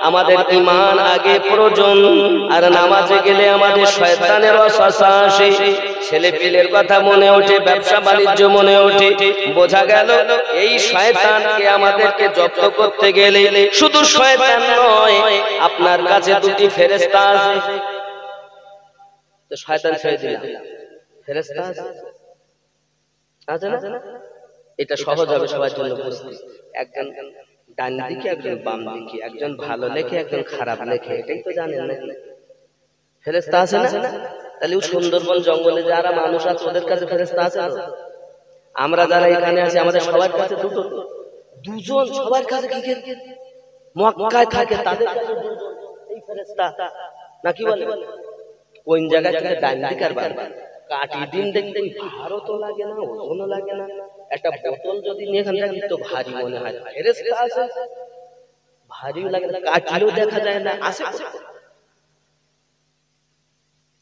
আমাদের ঈমান আগে প্রয়োজন, আর নামাজে গেলে আমাদের শয়তানের ওয়াসওয়াসা আসে, ছেলে পিলের কথা মনে ওঠে, ব্যবসা বাণিজ্য মনে ওঠে। বোঝা গেল এই শয়তানকে আমাদেরকে জব্দ করতে গেলে শুধু শয়তান নয়, আপনার কাছে দুটি ফেরেশতা আছে। তো শয়তান ছেড়ে দিলাম, ফেরেশতা আছে না? এটা সহজ হবে সবার জন্য বুঝতে। একজন ডান দিকে, একজন বাম দিকে, একজন ভালো লেখে, একজন খারাপ লেখে, এটাই তো জানেন না? ফেরেশতা আছে না? তাহলে সুন্দরবন জঙ্গলে যারা মানুষ আছে ওদের কাছে ফেরেশতা আছে না? আমরা যারা এখানে আছি আমাদের সবার কাছে দুজন, সবার কাছে কি মক্কায় থাকে তাদের কাছে দুজন এই ফেরেশতা, নাকি বলে? কোন জায়গা থেকে ডান দিকে আর বাম দিকে কাটি দিন দেখতে ভারতও লাগে না, ওজনও লাগে না। একটা বোতল যদি নিয়ে এখান থেকে তো ভারী মনে হয়, ফেরেশতা আছে, ভারীও লাগে না, কাটলেও দেখা যায় না, আছে।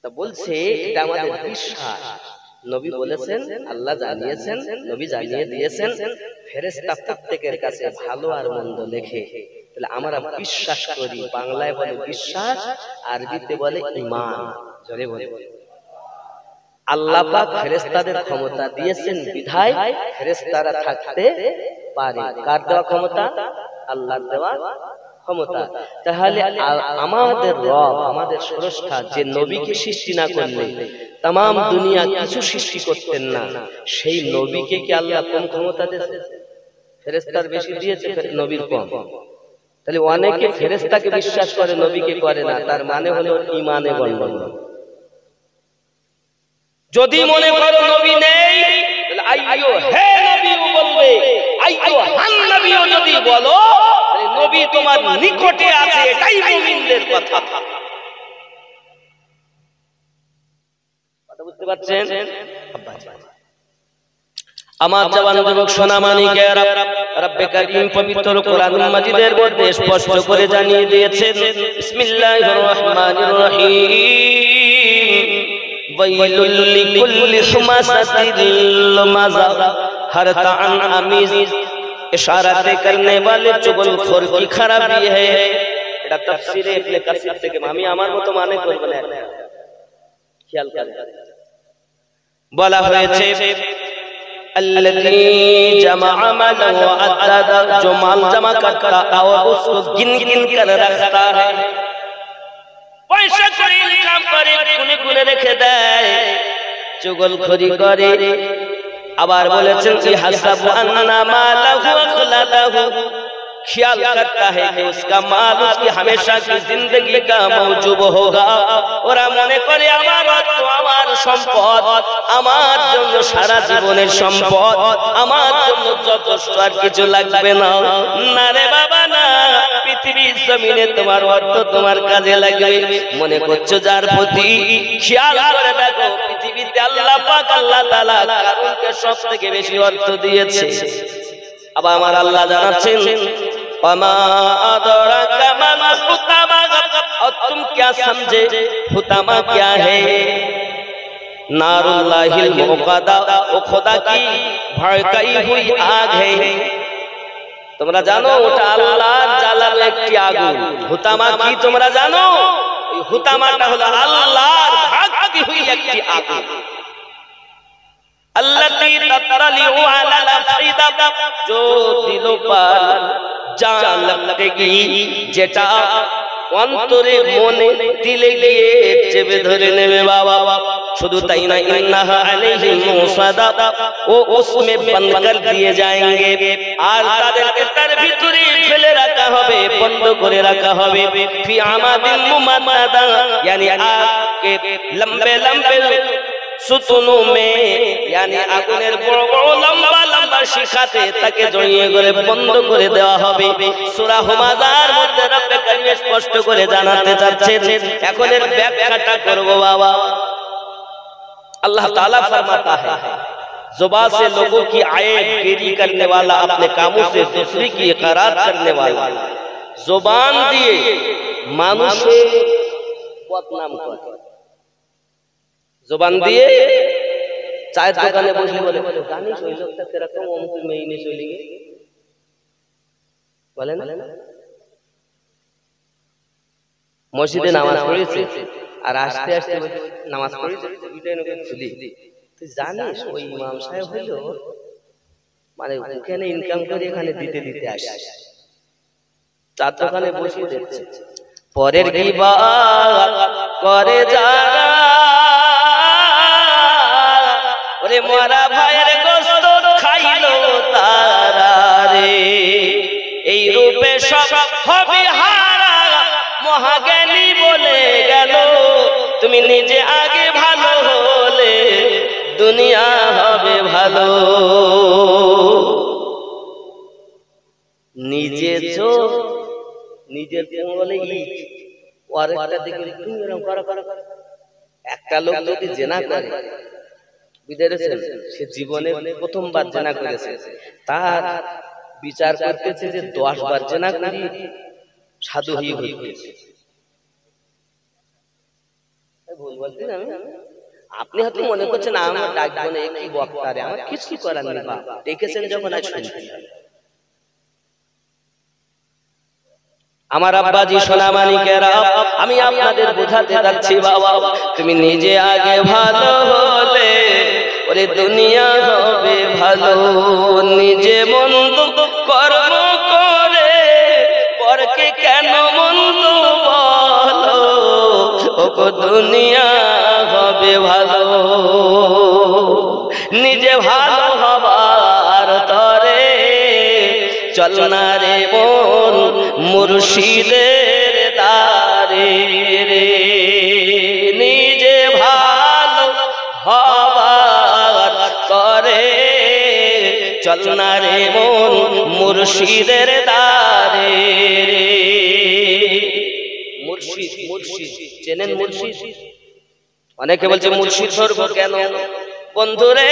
তা বলছে এটা আমাদের বিশ্বাস। নবী বলেছেন, আল্লাহ জানিয়েছেন, নবী জানিয়ে দিয়েছেন ফেরেশতা প্রত্যেকের কাছে ভালো আর মন্দ লেখে। তাহলে আমরা বিশ্বাস করি। বাংলায় বলে বিশ্বাস, আরবিতে বলে ঈমান। জোরে বলে আল্লাহ পাক ফেরেশতাদের ক্ষমতা দিয়েছেন বিধায় ফেরেশতারা থাকতে পারে। কার দেওয়া ক্ষমতা? আল্লাহর দেওয়া ক্ষমতা। তাহলে আমাদের রব, আমাদের স্রষ্টা যে নবীকে সৃষ্টি না করলে তাম দুনিয়া কিছু সৃষ্টি করতেন না, সেই নবীকে কি আল্লাহ কম ক্ষমতা দিয়েছে? ফেরেশতার বেশি দিয়েছে, নবীর কম। তাহলে অনেকে ফেরেশতাকে বিশ্বাস করে, নবীকে করে না, তার মানে হলো ঈমানে গন্ডগোল। যদি মনে করো নবী নেই, তাহলে আইয়ো হে নবীও বলবে, আইয়ো হান নবীও যদি বলো, তাহলে নবী তোমার নিকটে আছে, এটাই মুমিনদের কথা। কথা বুঝতে পারছেন? আমার জওয়ান যুবক সোনা মানিকেরা, রব্বে কারীম পবিত্র কোরআনুল মাজিদের মধ্যে স্পষ্ট করে জানিয়ে দিয়েছেন, বিসমিল্লাহির রহমানির রহিম, ওয়াইলুল লিকুল্লি হুমাযাতিল লুমাযা, हर तान आमीज इशाराते करने वाले चुगलखोर की खराबी है। এটা তাফসীরে ইবনে কাসির থেকে আমি আমার মতো মানে করব না, খেয়াল করেন। বলা হয়েছে الذي جمع مالا وعددا, जो माल जमा करता और उसको गिन गिन कर रखता है। पैसा করে ইনকাম করে গুনে গুনে রেখে দেয়, চুগলখড়ি করে। আবার বলেছেন ইহসাবু আন্না মালাহু আখলাদাহু, ख्याल करता है कि उसका माल उसकी हमेशा की जिंदगी का मौजूब होगा। ওরা মনে করে আমার অর্থ, আমার সম্পদ আমার জন্য সারা জীবনের সম্পদ, আমার জন্য যথেষ্ট, আর কিছু লাগবে না। না রে বাবা না, পৃথিবীর জমিনে তোমার অর্থ তোমার কাজে লাগবে। মনে করছো যার প্রতি, খেয়াল করে দেখো পৃথিবীতে আল্লাহ পাক, আল্লাহ তাআলা কারণকে সবথেকে বেশি অর্থ দিয়েছে। আবার আমার আল্লাহ জানাচ্ছেন, وما أدراك ما الحطمة, और तुम क्या समझे हुतामा क्या है? नारुल्लाहिल मुक़द्दा, वो खुदा की भड़काई हुई आग है। তোমরা জানো ওটা আল্লাহর জ্বালানো একটি আগুন। হুতামা কি তোমরা জানো? এই হুতামাটা হলো আল্লাহর ভাগতি हुई একটি আগুন। अल्लती तत्तलिउ अला अफईदा, जो दिलों पर जान लगेगी, যেটা অন্তরে মনে দিলে গিয়ে চেপে ধরে নেবে বাবা। শুধু তাই না, ইন্নাহা আলাইহিম মুসাদা, ও उसमें बंद कर दिए जाएंगे, আর তাদেরকে তার ভিতরে ফেলে রাখা হবে, বন্ধ করে রাখা হবে। ফি আমাদিন মুমাদ্দাদা, यानी आग के लंबे लंबे সুতুনু মে, यानी আগুনের বড় বড় লম্বা লম্বা শিখাতে তাকে জড়িয়ে করে বন্ধ করে দেওয়া হবে। সূরা হুমাযার মধ্যে রব্বে কারীম স্পষ্ট করে জানাতে চাচ্ছেন। এখন এর ব্যাখ্যাটা করব বাবা। अल्लाह ताला फरमाता है, जुबान से लोगों की आयब गिरी करने वाला, अपने कामों से दूसरे की इकरार करने वाला। जुबान दिए মানুষের বদনাম করে, जुबान दिए চায়ের দোকানে বসে বলে, জানিস ওই লোকটা কিরকম, অমুক মেয়ে নিয়ে চলে গিয়ে বলে না, মসজিদে নামাজ পড়েছে আর আসতে আসতে নামাজ পড়েছে খুলি, তুই জানিস ওই ইমাম সাহেব হইলো মানে ওখানে ইনকাম করে এখানে দিতে দিতে আসে, চার দোকানে বসে দেখছে। পরের গীবত করে যারা, ওরে মরা ভাইয়ের গোশত খাইলো তারা রে, এই রূপে সব হবে হারা, মহাজ্ঞানী বলে গেল, তুমি নিজে আগে ভালো হলে দুনিয়া হবে ভালো। নিজে চোখ নিজের বলে আরেকটা দিকে তুমি এরকম করো করো। একটা লোক যদি জেনা করে বুঝেছেন, সে জীবনে প্রথমবার জেনা করেছে, তার বিচার করতেছে যে 10 বার জেনা করি সাধু হয়ে হয়েছে। ভুল বলছি না আমি? আপনি হয়তো মনে করছেন আমার ডাকবো না, কি বক্তারে, আমার কিছু করার নেই, দেখেছেন যখন আজ শুনতে। আমার আব্বাজি সোনা মানিকেরা, আমি আপনাদের বোঝাতে যাচ্ছি বাবা, তুমি নিজে আগে ভালো হলে ওরে দুনিয়া হবে ভালো। নিজে মন্দ কর্ম করে পরকে কেন মন্দ বলো, ওগো দুনিয়া হবে ভালো। নিজে ভালো হবার তরে চল না রে মন মুর্শিদের দারে রে, নিজে ভালো হবার তরে চল না রে মন মুর্শিদের দারে রে। মুর্শিদ, মুর্শিদ চেনেন? মুর্শিদ অনেকে বলছে মুর্শিদ ধরব কেন? বন্ধুরে,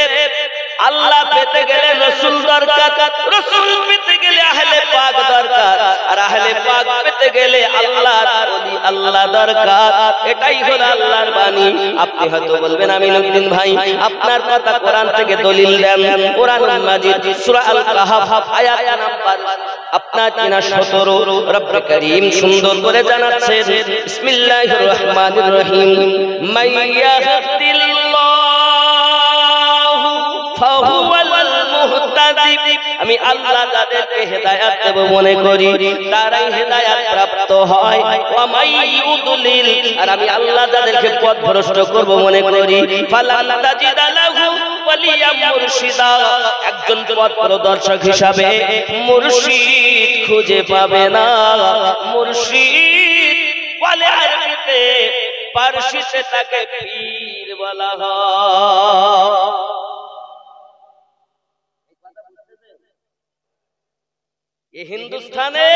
আল্লাহ পেতে গেলে রসুল দরকার, রসুল পেতে গেলে আহলে পাক দরকার, আর আহলে পাক পেতে গেলে আল্লাহর ওলি আল্লাহ দরকার। এটাই হলো আল্লাহর বাণী। আপনি হয়তো বলবেন আমিনুদ্দিন ভাই আপনার কথা কোরআন থেকে দলিল দেন। কোরআনুল মাজিদ সূরা আল কাহফ আয়াত নাম্বার আপনার কিনা 17 রব্বুল কারীম সুন্দর করে জানাচ্ছেন, বিসমিল্লাহির রহমানির রহিম, আমি আল্লাহ যাদেরকে হেদায়েত দেব মনে করি তারাই হেদায়েত প্রাপ্ত হয়, ওয়া মাইয়ুদলিল, আর আমি আল্লাহ যাদেরকে পথভ্রষ্ট করব মনে করি ফালান তাজিদা লাহু ওয়ালিয়া মুরশিদা, একজন পথ প্রদর্শক হিসাবে মুর্শিদ খুঁজে পাবে না। মুর্শিদ বলে আরবিতে, পারসিতে তাকে পীর বলা হয়। এই হিন্দুস্তানে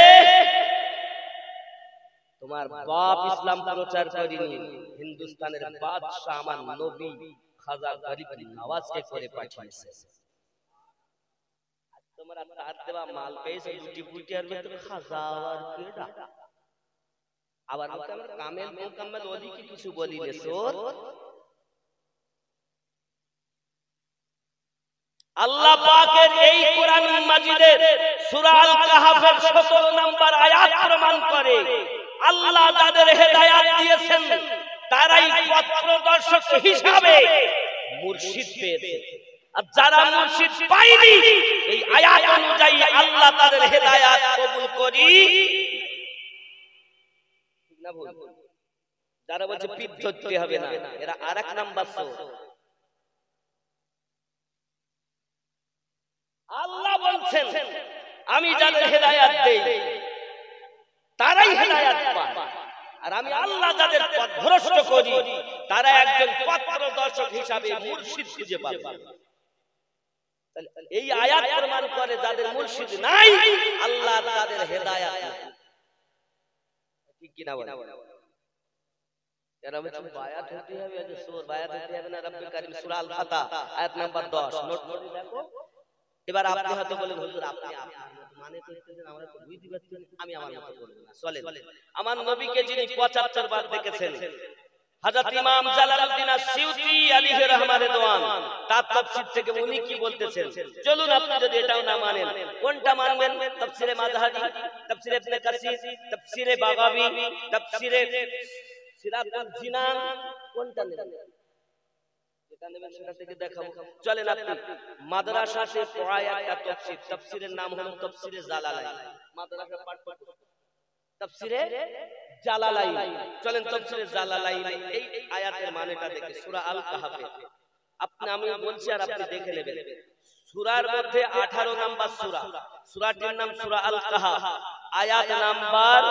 তোমার বাপ ইসলাম প্রচার করেনি, হিন্দুস্তানের বাদশাহ আমার নবী খাজা গরিব নওয়াজকে করে পাঠিয়েছে। তোমরা তার দেওয়া মাল পেয়েছো লুটি পুটি, আর ভিতরে খাজা আর কেডা, আবার আমরা কামেল মুকাম্মেল ওলি কি কিছু বলি রে সোর। আল্লাহ পাকের এই কোরআনুল মাজিদের সূরা আল কাহফের 17 নম্বর আয়াত প্রমাণ করে আল্লাহ যাদের হেদায়েত দিয়েছেন তারাই পথ প্রদর্শক হিসাবে মুর্শিদ পেয়েছে, আর যারা মুর্শিদ পায়নি এই আয়াত অনুযায়ী আল্লাহ তাদের হেদায়েত কবুল করি না বল। যারা বলছে পীর ধরতে হবে না, এরা আরেক নাম্বার সোর। আল্লাহ বলছেন আমি যাদের হেদায়েত দেই তারাই হেদায়েত পায়, আর আমি আল্লাহ যাদের পথভ্রষ্ট করি তারা একজন পথ প্রদর্শক হিসাবে মুর্শিদ খুঁজে পাবে। এই আয়াত প্রমাণ করে যাদের মুর্শিদ নাই আল্লাহ তাদের হেদায়েত ঠিক কিনা বলেন? এরা বলছে বায়াত হতে হবে, যে সূরা বায়াত হতে হবে না। রব্বুল কারীম সূরা আল ফাতহ আয়াত নাম্বার 10 নোট করে দেখো। এবার আপনি হয়তো বলেন হুজুর আপনি মানে করতেছেন, আমরা তো বুঝতে পারছি, আমি আমার মত বলবো না। চলেন, আমার নবীকে যিনি 75 বার দেখেছেন হযরত ইমাম জালালউদ্দিন আস-সিউতি আলাইহি রাহমাতুল্লাহ রিদওয়ান তার তাফসীর থেকে উনি কি বলতেছেন, চলুন আপনি যদি এটাও না মানেন কোনটা মানবেন? তাফসীরে মাযহারি, তাফসীরে ইবনে কাসির, তাফসীরে বাগাবী, তাফসীরে সিরাতুল জিনান, কোনটা নেবেন? যেটা নেবেন সেটা থেকে দেখাবো। চলেন আপনি মাদ্রাসাতে পড়ায় একটা তাফসীর, তাফসীরের নাম হলো তাফসীরে জালালাইন। মাদ্রাসা পাঠ করতে তাফসীরে জালালাইন। চলেন তাফসীরে জালালাইন এই আয়াতের মানেটা দেখি। সূরা আল কাহফে আমি বলছি আর আপনি দেখে নেবেন। সূরার মধ্যে 18 নাম্বার সূরা, সূরাটির নাম সূরা আল কাহফ, আয়াত নাম্বার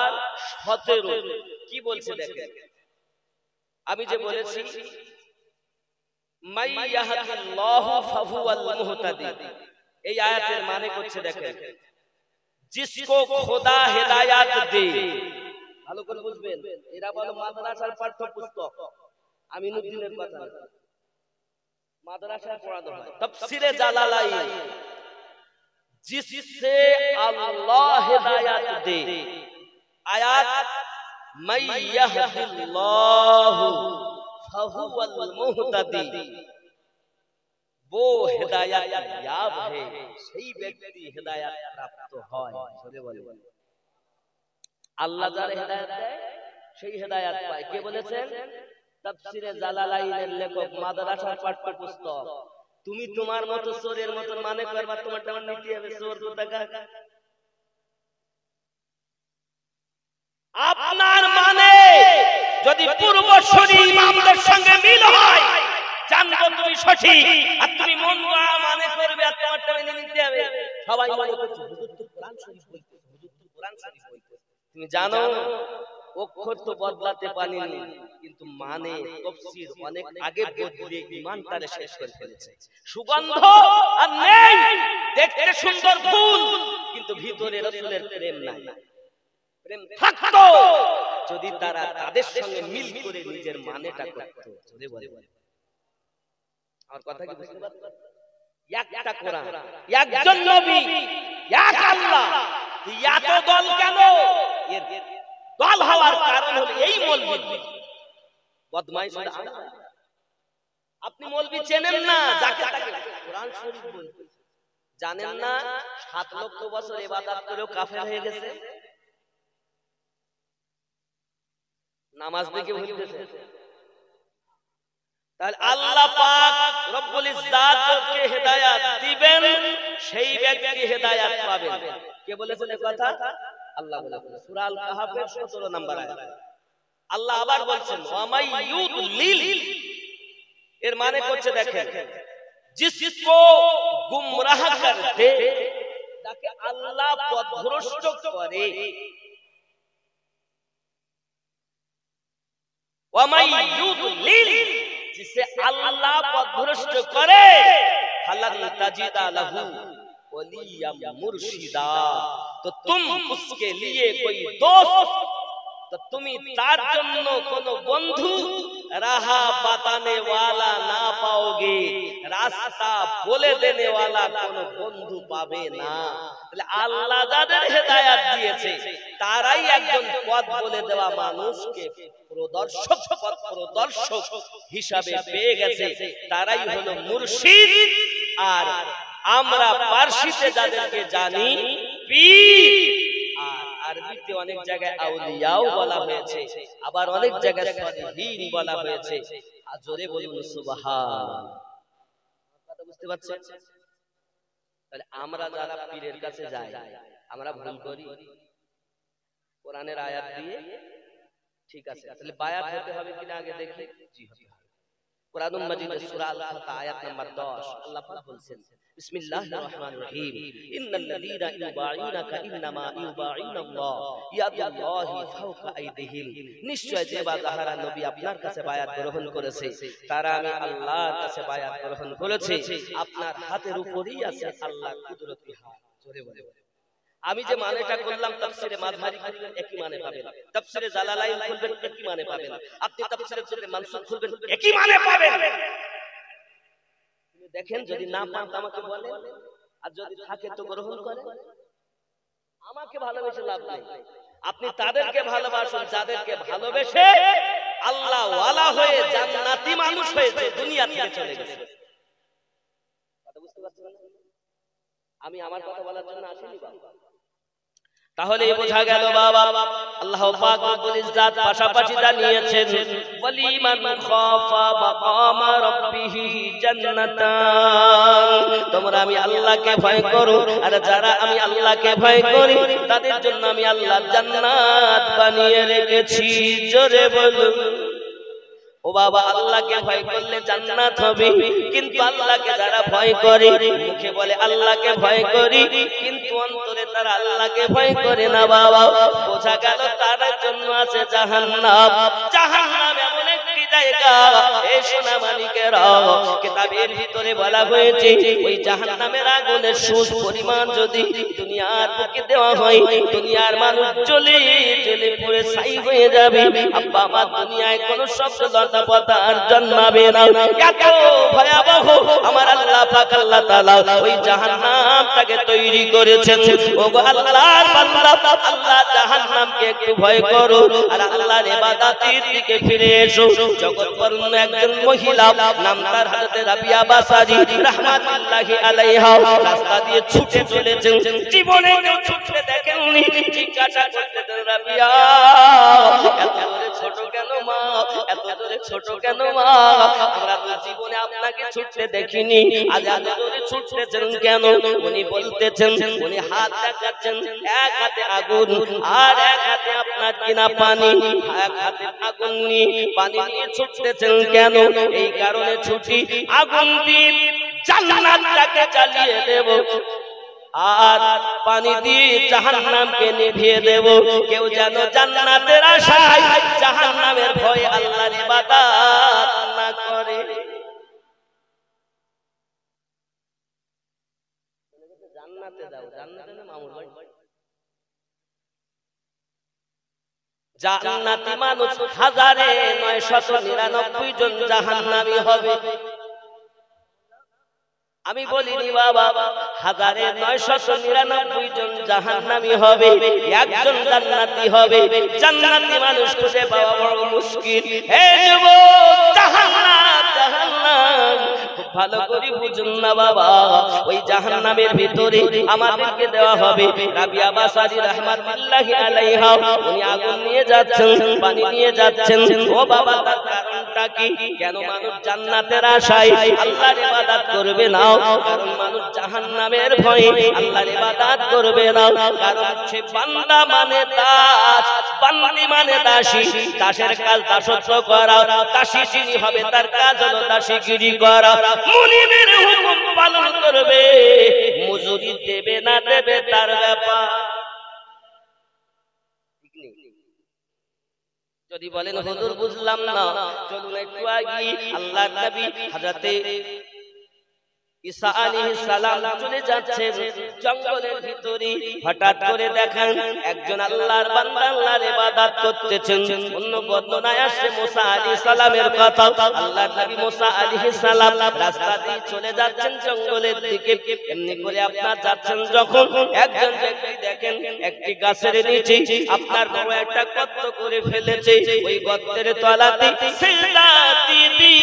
17। কি বলছে দেখেন। আমি যে বলেছি মাই ইয়াহদিল্লাহু ফাহুয়াল মুহতাদি, এই আয়াতের মানে হচ্ছে দেখেন, जिसको खुदा हिदायत दे। ভালো করে বুঝবেন, এরা বলে মাদ্রাসার পাঠ্যপুস্তক, আমিনুদ্দিনের কথা, মাদ্রাসায় পড়ানো হয়। তাফসীরে জালালাইন, जिससे अल्लाह हिदायत दे, आयत मै यहदिल्लाहु फहुवल मुहतदी, वो हिदायत याब है, সেই ব্যক্তি হিদায়াত প্রাপ্ত হয়। জোরে বলেন, আল্লাহ যার হিদায়াত দেয় সেই হিদায়াত পায়। কে বলেছেন? তাফসীরে জালালাইনের লেখক, মাদ্রাসার পাঠ্যপুস্তক। তুমি তোমার মতো চোরের মতো মানে করবা, তোমারটা নিতে হবে। চোর কোথাকার, আপনার মানে যদি পূর্বসূরি ইমামদের সঙ্গে মিল হয় জানবো তুমি সঠিক, আর তুমি মন গড়া মানে করবে আর তোমারটা মেনে নিতে হবে। সবাই মনে করছে হুজুর তো কোরআন শরীফ বলতেছে, হুজুর তো কোরআন শরীফ বলতেছে। তুমি জানো অক্ষর তো বদলাতে পারেনি, কিন্তু মানে তাফসীর অনেক আগে বদলে ঈমানটারে শেষ করে ফেলেছে। সুগন্ধ আর নেই, দেখতে সুন্দর ফুল কিন্তু ভিতরে রাসূলের প্রেম নাই। প্রেম থাকতো যদি তারা তাদের সঙ্গে মিল করে নিজের মানেটা করত। যদি বলে আর কথা কি বুঝতে পারছেন? একটা কোরআন, একজন নবী, এক আল্লাহ, এত দল কেন? এর দল হওয়ার কারণ হলো এই মৌলবি বদমাইশ। আপনি মৌলবি চেনেন না, যাকে তাকে কোরআন শরীফ বলতে জানেন না। 7 লক্ষ বছর ইবাদত করেও কাফের হয়ে গেছে, নামাজ দেখে ভুলতেছে। তাহলে আল্লাহ পাক রব্বুল ইজ্জাত যাকে হেদায়েত দিবেন সেই ব্যক্তি হেদায়েত পাবেন। কে বলেছেন এই কথা? আল্লাহ বলেছেন সূরা আল কাহফের 17 নম্বর আয়াত। আল্লাহ আবার বলছেন ওয়া মাই ইউদলিল, এর মানে হচ্ছে দেখেন, জিসকো গুমরাহ কর দে, যাকে আল্লাহ পথভ্রষ্ট করে। ওয়া মাই ইউদলিল, जिसे अल्लाह पथभ्रष्ट करे, फलन तजिदा लहू वलिय्यम मुर्शिदा, तो तुम उसके लिए कोई दोस्त, तो তুমি তার জন্য কোন বন্ধু রাহা বাতানে ওয়ালা না পাওগে, রাস্তা বলে দেনে ওয়ালা কোন বন্ধু পাবে না। তাহলে আল্লাহ যাদের হেদায়েত দিয়েছে তারাই একজন পথ বলে দেওয়া মানুষকে প্রদর্শক, পথ প্রদর্শক হিসাবে পেয়ে গেছে, তারাই হলো মুর্শিদ। আর আমরা পারসিতে যাদেরকে জানি পীর, আর আরবিতে অনেক জায়গায় আউলিয়াও বলা হয়েছে, আবার অনেক জায়গায় সালিহিন বলা হয়েছে। আর জোরে বলুন সুবহান। কথা বুঝতে পারছেন? তাহলে আমরা যারা পীরের কাছে যাই আমরা ভুল করি কোরআনের আয়াত দিয়ে, ঠিক আছে। তাহলে বায়াত হতে হবে কিনা আগে দেখি। জি হতে হবে। কোরআনুল মাজিদের সূরা আল ফাতহ আয়াত নাম্বার 10 আল্লাহ পাক বলছেন বিসমিল্লাহির রহমানির রহিম, ইন্নাল্লাযীনা ইউবাঈনাকা ইন্নামা ইউবাঈনাল্লাহ ইয়াদুল্লাহি ফাওকা আইদিহিম, নিশ্চয় যে যাহারা নবী আপনার কাছে বায়াত গ্রহণ করেছে তারা আমি আল্লাহর কাছে বায়াত গ্রহণ করেছে, আপনার হাতের উপরেই আছে আল্লাহর কুদরতি হাত। জোরে বলে আমি যে মানেটা করলাম, তাফসীরে মাযহারি খুলবেন একই মানে পাবেন, তাফসীরে জালালাইন খুলবেন একই মানে পাবেন, আপনি তাফসীরে জুররে মানসুর খুলবেন একই মানে পাবেন। তুমি দেখেন, যদি না পান আমাকে বলেন, আর যদি থাকে তো গ্রহণ করেন। আমাকে ভালোবেসে লাভ নাই, আপনি তাদেরকে ভালোবাসুন যাদেরকে ভালোবেসে আল্লাহ ওয়ালা হয়ে জান্নাতি মানুষ হয়েছে, দুনিয়া থেকে চলে গেছে। কথা বুঝতে পারছেন? আমি আমার কথা বলার জন্য আসিনি বাবা। তাহলে বোঝা গেল বাবা আল্লাহ পাক রব্বুল ইজ্জাত পাশাপাশি জানিয়েছেন ওয়ালিমান খাফা মাকামা রাব্বিহি জান্নাতান, তোমরা আমি আল্লাহকে ভয় করো, আর যারা আমি আল্লাহকে ভয় করি তাদের জন্য আমি আল্লাহ জান্নাত বানিয়ে রেখেছি। জোরে বলুন ও বাবা, আল্লাহকে ভয় করলে জান্নাত হবে, কিন্তু আল্লাহকে যারা ভয় করে, মুখে বলে আল্লাহকে ভয় করি, কিন্তু অন্তরে তারা আল্লাহকে ভয় করে না বাবা, বোঝা গেল তার জন্য আছে জাহান্নাম। জাহান্নাম এমন একটি জায়গা, এই সোনা মানিকেরা কিতাবের ভিতরে বলা হয়েছে ওই জাহান্নামের আগুনের সুস পরিমাণ যদি দুনিয়ার বুকে দেওয়া হয়, দুনিয়ার মানুষ জ্বলে জ্বলে পুড়ে ছাই হয়ে যাবে। আব্বা আমার দুনিয়ায় কোন শব্দ লতা আর জন্মাবে না, এত ভয়াবহ আমার আল্লাহ পাক আল্লাহ তাআলা ওই জাহান্নামটাকে তৈরি করেছেন। ওগো আল্লাহর বান্দা, আল্লাহ জাহান্নামকে একটু ভয় করো আর আল্লাহর ইবাদতের দিকে ফিরে এসো। জগৎবরণ্য একজন মহিলা, নাম তার হযরত রাবিয়া বাসারি রাহমাতুল্লাহি আলাইহা, রাস্তা দিয়ে ছুটে চলেছেন, জীবনে কেউ ছুটতে দেখেননি। জিজ্ঞাসা করতেন রাবিয়া এত জোরে ছোট কেন মা, এত জোরে ছোট কেন মা, আমরা তো জীবনে আপনাকে ছুটতে দেখিনি, আজ এত জোরে ছুটতেছেন কেন? উনি বলতেছেন, উনি হাত দেখাচ্ছেন, এক হাতে আগুন আর এক হাতে আপনার কিনা পানি, এক হাতে আগুন নিয়ে পানি নিয়ে ছুটতেছেন কেন? এই কারণে ছুটি আগুন দিয়ে জান্নাতটাকে জ্বালিয়ে দেব আর পানি দিয়ে জাহান্নামকে নিভিয়ে দেব। কেউ যেন জান্নাতের আশায় জাহান্নামের ভয়ে আল্লাহর ইবাদত না করে। জান্নাতে যাও, জান্নাতে না মামুর ভাই, জান্নাতি মানুষ 1999 জন জাহান্নামী হবে। আমি বলিনি বাবা, 1999 জন জাহান্নামী হবে, একজন জান্নাতি হবে। জান্নাতি মানুষ খুঁজে পাওয়া বড় মুশকিল। হে যুবক, জাহান্নাম জাহান্নাম খুব ভালো করে বুঝুন না বাবা, ওই জাহান্নামের ভিতরে আমাদেরকে দেওয়া হবে। রাবিয়া বাসারি রাহমাতুল্লাহি আলাইহা উনি আগুন নিয়ে যাচ্ছেন, পানি নিয়ে যাচ্ছেন। ও বাবা, তার কারণটা কি? কেন মানুষ জান্নাতের আশায় আল্লাহর ইবাদত করবে না? কারণ মানুষ জাহান্নামের ভয়ে আল্লাহর ইবাদত করবে না। কারণ হচ্ছে বান্দা মানে দাস, বান্দি মানে দাসী। দাসের কাজ দাসত্ব করা, দাসী যিনি হবে তার কাজ হলো দাসীগিরি করা। মুনিবের হুকুম পালন করবে, মজুরি দেবে না দেবে তার ব্যাপার। যদি বলেন হুজুর বুঝলাম না, চলুন একটু আগে আল্লাহর নবী হযরতে ঈসা আলাইহিস সালাম চলে যাচ্ছেন জঙ্গলের ভিতরে। হঠাৎ করে দেখেন একজন আল্লাহর বান্দা আল্লাহর ইবাদত করতেছেন। অন্য বর্ণনায় আসছে মুসা আলাইহিস সালামের কথা। আল্লাহর নবী মুসা আলাইহিস সালাম রাস্তা দিয়ে চলে যাচ্ছেন জঙ্গলের দিকে। এমনি করে আপনার যাচ্ছেন যখন, একজন ব্যক্তি দেখেন একটি গাছের নিচে আপনার বড় একটা গর্ত করে ফেলেছে। ওই গর্তের তলাতে সিজদা দিদি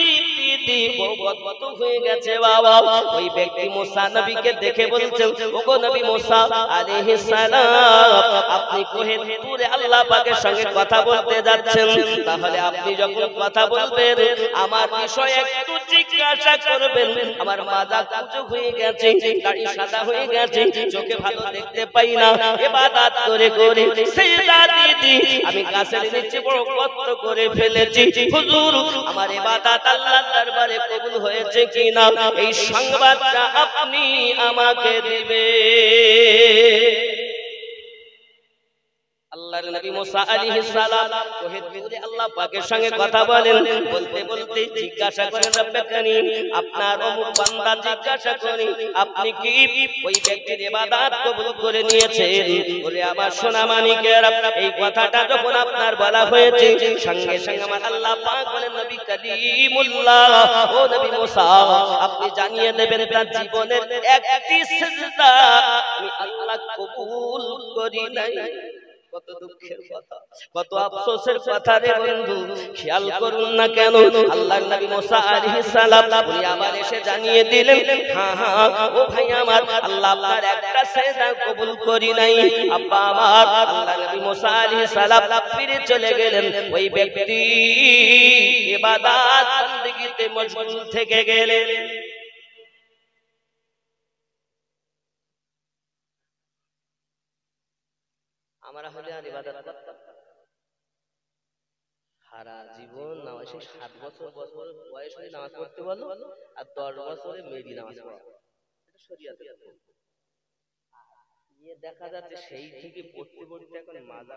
গর্ত হয়ে গেছে বাবা। ওই ব্যক্তি মুসা নবীকে দেখে বলছেন, ওগো নবী মুসা আলাইহিস সালাম, আপনি কোহে তুরে আল্লাহ পাকের সঙ্গে কথা বলতে যাচ্ছেন, তাহলে আপনি যখন কথা বলবেন আমার বিষয়ে একটু জিজ্ঞাসা করবেন। আমার মাজা কুচো হয়ে গেছে, দাড়ি সাদা হয়ে গেছে, চোখে ভালো দেখতে পাই না, ইবাদত করে করে সিজদা দিদি আমি গাছের নিচে বড় গর্ত করে ফেলেছি। হুজুর, আমার ইবাদত আল্লাহর দরবারে কবুল হয়েছে কিনা এই সংবাদটা আপনি আমাকে দিবেন। আল্লাহর নবী মুসা আলাইহিস সালাম কোহে তুরে আল্লাহ পাকের সঙ্গে কথা বলেন। বলতে বলতে জিজ্ঞাসা করেন, রব্বে কারীম, আপনার অমুক বান্দা জিজ্ঞাসা করি আপনি কি ওই ব্যক্তির ইবাদত কবুল করে নিয়েছেন? ওরে আমার সোনা মানিকেরা, এই কথাটা যখন আপনার বলা হয়েছে সঙ্গে সঙ্গে আমার আল্লাহ পাক বলেন, নবী কালিমুল্লাহ, ও নবী মুসা, আপনি জানিয়ে দেবেন তার জীবনের একটি সিজদা আমি আল্লাহ কবুল করি নাই। কত দুঃখের কথা, কত আফসোসের কথা রে বন্ধু। খেয়াল করুন না কেন আল্লাহর নবী মুসা আলাইহিস সালাম উনি আবার এসে জানিয়ে দিলেন, হ্যাঁ হ্যাঁ ও ভাই আমার, আল্লাহ আপনার একটা সেজদা কবুল করি নাই। আব্বা আমার, আল্লাহর নবী মুসা আলাইহিস সালাম ফিরে চলে গেলেন। ওই ব্যক্তি ইবাদত বندگিতে মশগুল থেকে গেলেন। আমরা হলে আর ইবাদত করতাম সারা জীবন নামাজ, 7 বছর বয়স হয়ে নামাজ পড়তে বলো আর 10 বছরে মেয়েটি নামাজ পড়া, এটা শরীয়তে নিয়ে দেখা যাচ্ছে সেই থেকে পড়তে পড়তে এখন মাজা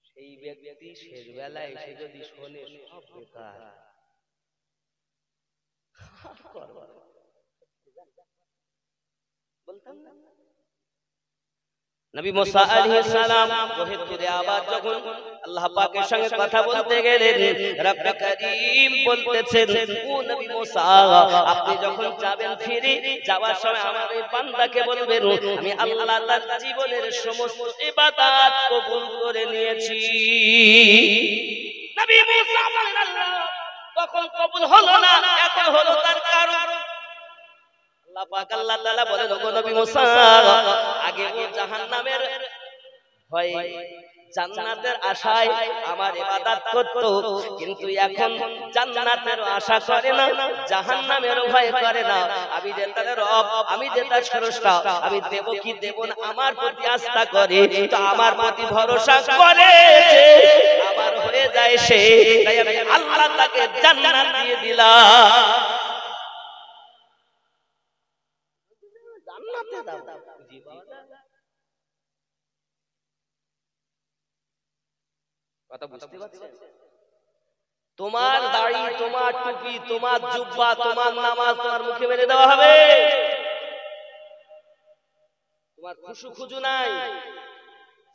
সেই ব্যক্তি শেষ বেলায় এসে যদি শোনে সব বেকার বলতাম না। নবী মুসা আলাইহিস সালাম ওহে তুরে আবার যখন আল্লাহ পাকের সঙ্গে কথা বলতে গেলেন, রব্বে করিম বলতেছেন, ও নবী মুসা আপনি যখন যাবেন ফিরে যাওয়ার সময় আমার এই বান্দাকে বলবেন আমি আল্লাহ তার জীবনের সমস্ত ইবাদত কবুল করে নিয়েছি। নবী মুসা বলেন আল্লাহ তখন কবুল হলো না, এখন হলো তার কারণ। আল্লাহ পাক আল্লাহ তাআলা বলেন, ওগো নবী মুসা আগে ও জাহান্নামের ভয়ে জান্নাতের আশায় আমার ইবাদত করত, কিন্তু এখন জান্নাতের আশা করে না, জাহান্নামের ভয় করে না। আমি যে তার রব, আমি যে তার স্রষ্টা, আমি দেব কি দেব না আমার প্রতি আস্থা করে, তো আমার প্রতি ভরসা করে আমার হয়ে যায় সে, তাই আমি আল্লাহ তাকে জান্নাত দিয়ে দিলাম। জান্নাতে দাও কথা বুঝতে পারছেন? তোমার দাড়ি, তোমার টুপি, তোমার জুব্বা, তোমার নামাজ তোমার মুখে মেরে দেওয়া হবে, তোমার খুশু খুজু নাই।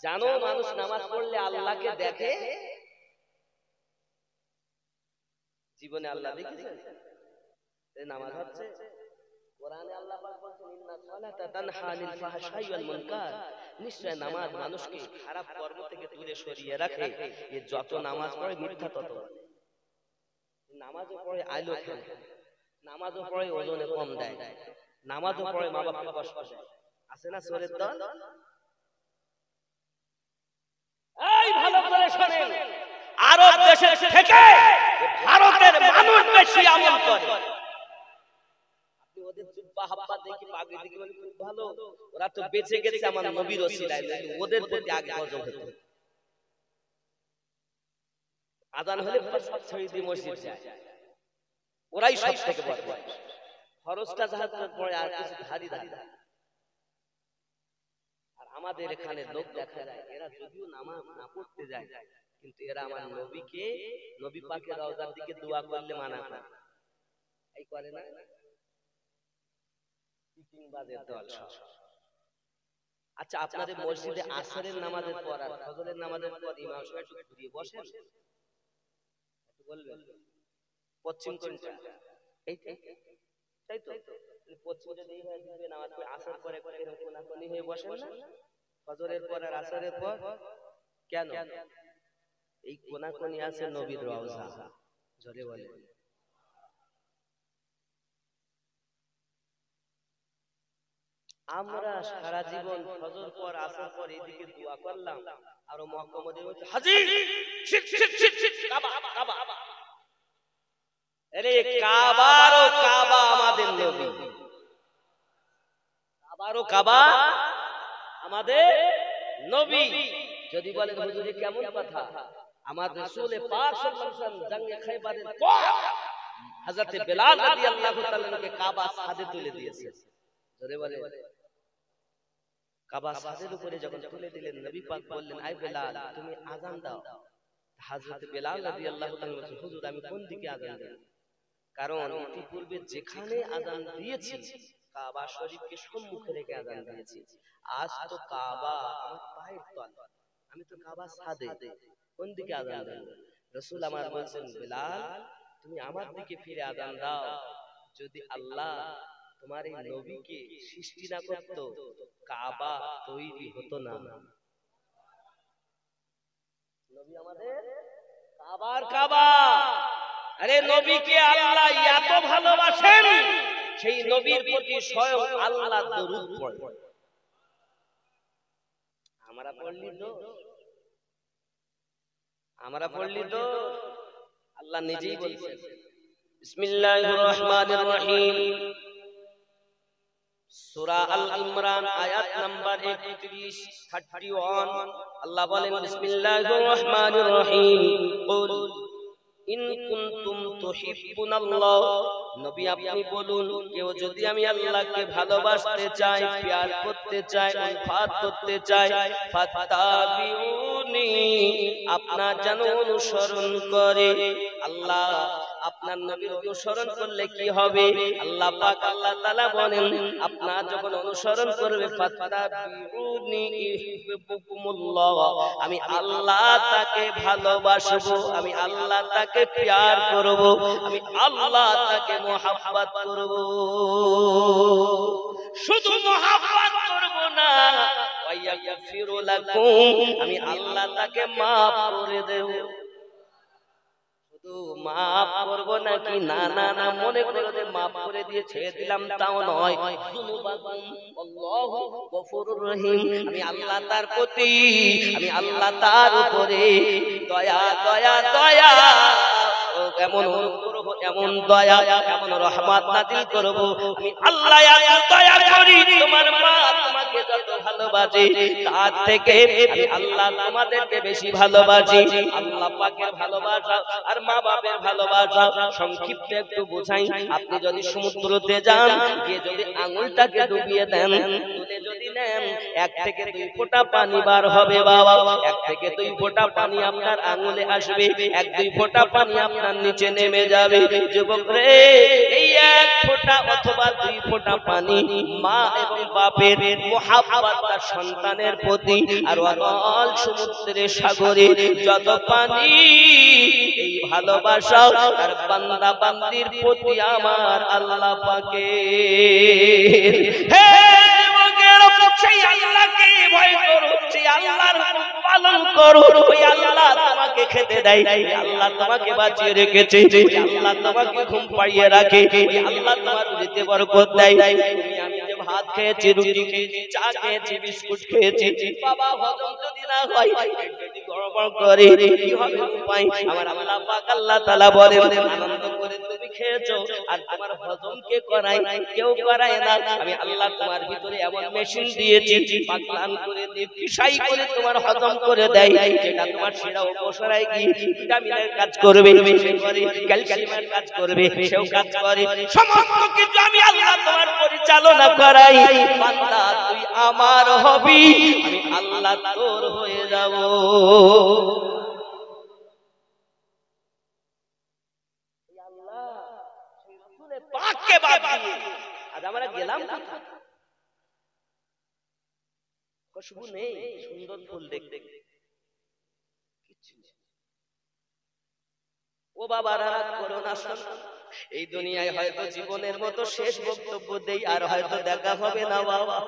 জানো মানুষ নামাজ পড়লে আল্লাহকে দেখে? জীবনে আল্লাহ দেখেছেন? নামাজ হচ্ছে কোরআনে আল্লাহ পাক বলেন ইন্না সালাতা তানহা আনিল ফাহশাই ওয়াল মুনকার, নিশ্চয় নামাজ মানুষকে খারাপ কর্ম থেকে দূরে সরিয়ে রাখে। এ যত নামাজ পড়ে মিথ্যা তত বলে, নামাজও পড়ে আলো খায়, নামাজও পড়ে ওজনে কম দেয়, নামাজও পড়ে মা বাপকে কষ্ট দেয়, আছে না চোরের দল? এই ভালো করে শুনেন, আরব দেশে থেকে ভারতের মানুষ বেশি আমল করে। ওদের জুব্বা হাব্বা দেখি পাগড়ি দেখি মানে খুব ভালো, ওরা তো বেঁচে গেছে আমার নবীর ওসিলায়, ওদের প্রতি আগে গজব হতো। আজান হলে সব ছেড়ে দিয়ে মসজিদ যায়, ওরাই সব থেকে বড় খরচটা জাহাজ পড়ে আর কিছু ধারি ধারি। আর আমাদের এখানে লোক দেখা যায় এরা যদিও নামাজ না পড়তে যায়, কিন্তু এরা আমার নবীকে, নবী পাকের রওজার দিকে দোয়া করলে মানা করে, এই করে না? আচ্ছা আপনাদের মসজিদে আসরের নামাজের পর আর ফজরের নামাজের পর ইমাম সাহেব একটু ঘুরিয়ে বসেন, একটু বলবেন পশ্চিম কোণটা? এই তাই তো পশ্চিম যদি এই হয়ে দিবে নামাজ পড়ে আসর পরে করে এরকম কোনাকুনি হয়ে বসেন না ফজরের পর আর আসরের পর? কেন? এই কোনাকুনি আছে নবীর রওজা, জোরে বলেন। আমরা সারা জীবন ফজর পর আসর পর এদিকে দোয়া করলাম, আর মক্কা মদিনা বলছে হাজি শিট শিট শিট শিট কাবা কাবা। আরে কাবারও কাবা আমাদের নবী, কাবারও কাবা আমাদের নবী। যদি বলেন হুজুর কেমন কথা, আমার রাসূল পাক সাল্লাল্লাহু আলাইহি ওয়াসাল্লাম জঙ্গে খায়বারের পর হযরত বেলাল রাদিয়াল্লাহু তাআলা কে কাবা সাদে তুলে দিয়েছে, জোরে বলেন। কাবা সাদের উপরে যখন তুলে দিলেন নবী পাক বললেন আয় বেলাল তুমি আযান দাও। হযরত বেলাল রাদিয়াল্লাহু তাআলা বলেন হুজুর আমি কোন দিকে আযান দেব? কারণ ইতিপূর্বে যেখানে আযান দিয়েছি কাবা শরীফকে সম্মুখে রেখে আযান দিয়েছি, আজ তো কাবা আমার পায়ের তলে, আমি তো কাবা সাদে, কোন দিকে আযান দেব? রাসূল আমার বলেন বেলাল তুমি আমার দিকে ফিরে আযান দাও। যদি আল্লাহ তোমার এই নবীকে সৃষ্টি না করত কাবা তৈরি হতো না। নবী আমাদের কাবার কাবা। আরে নবীকে আল্লাহ এত ভালোবাসেন, সেই নবীর প্রতি স্বয়ং আল্লাহ দরুদ পড়ে। আমরা পড়লি তো আল্লাহ নিজেই বলছেন বিসমিল্লাহির রহমানির রহিম, সূরা আল ইমরান আয়াত নাম্বার 31 আল্লাহ বলেন বিসমিল্লাহির রহমানির রহিম, কুল ইন কুনতুম তুহিব্বুনাল্লাহ, নবী আপনি বলুন কেউ যদি আমি আল্লাহকে ভালোবাসতে চাই, প্যার করতে চাই, উলফাত করতে চাই, ফাত্তাবিউনি, আপনার যেন অনুসরণ করে। আল্লাহ আপনার নবীর অনুসরণ করলে কি হবে? আল্লাহ পাক আল্লাহ তাআলা বলেন আপনার যখন অনুসরণ করবে ফাত্তাবিউনি ইউহিব্বুকুমুল্লাহ, আমি আল্লাহ তাকে ভালোবাসবো, আমি আল্লাহ তাকে প্যার করব, আমি আল্লাহ তাকে মোহাব্বত করব। শুধু মোহাব্বত করব না, ওয়ায়াগফিরু লাকুম, আমি আল্লাহ তাকে maaf করে দেব। শুধু maaf করব নাকি? না না না, মনে করে যে maaf করে দিয়ে ছেড়ে দিলাম তাও নয়। যুনুবাকুম আল্লাহু গফুরুর রহিম, আমি আল্লাহ তার প্রতি, আমি আল্লাহ তার উপরে দয়া দয়া দয়া এমন অনুগ্রহ, এমন দয়া, এমন রহমত নাযিল করব। আমি আল্লাহ এত দয়া করি, তোমার মা তোমাকে যত ভালোবাসে তার থেকে আমি আল্লাহ তোমাদেরকে বেশি ভালোবাসি। আল্লাহ পাকের ভালোবাসা আর মা বাপের ভালোবাসা সংক্ষিপ্ত একটু বোঝাই। আপনি যদি সমুদ্রতে যান, গিয়ে যদি আঙুলটাকে ডুবিয়ে দেন, তুলে যদি নেন, 1 থেকে 2 ফোঁটা পানি বার হবে বাবা। 1 থেকে 2 ফোঁটা পানি আপনার আঙুলে আসবে, 1-2 ফোঁটা পানি আপনার নিচে নেমে যাবে। যুবক রে, এই 1 ফোঁটা অথবা 2 ফোঁটা পানি মা এবং বাপের মোহাব্বত তার সন্তানের প্রতি, আর অনল সমুদ্রের সাগরে যত পানি, এই ভালোবাসা আর বান্দা বান্দির প্রতি আমার আল্লাহ পাকের। হে সেই আল্লাহকে ভয় করো, সেই আল্লাহর হুকুম পালন করো। ওই আল্লাহ তোমাকে খেতে দেয়, আল্লাহ তোমাকে বাঁচিয়ে রেখেছে, আল্লাহ তোমাকে ঘুম পাড়িয়ে রাখে, আল্লাহ তোমার রুজিতে বরকত দেয়। আমি যে ভাত খেয়েছি, রুটি খেয়েছি, চা খেয়েছি, বিস্কুট খেয়েছি, বাবা হজম যদি না হয়, যদি গড়বড় করে কি হবে উপায়? আমার আল্লাহ পাক আল্লাহ তাআলা বলেন আনন্দ করে তুমি খেয়েছো, আর তোমার হজম কে করায়? কেউ করায় না। আমি আল্লাহ তোমার ভিতরে এমন মেশিন দিয়েছি, পাকলান করে দিয়ে পিসাই করে তোমার হজম করে দেয়, যেটা তোমার শিরা উপশরায় কি ভিটামিনের কাজ করবে, সে করে, ক্যালসিয়ামের কাজ করবে, সেও কাজ করে। সমস্ত কিছু আমি আল্লাহ তোমার পরিচালনা করাই। বান্দা তুই আমার হবি, আমি আল্লাহ তোর হয়ে যাব। আল্লাহ সেই রাসূলের পাককে বাদ দিয়ে আজ আমরা গেলাম খুশবু নেই, সুন্দর ফুল দেখতে ও বাবা রাত করো না। এই দুনিয়ায় হয়তো জীবনের মতো শেষ বক্তব্য দেই, আর হয়তো দেখা হবে না বাবা।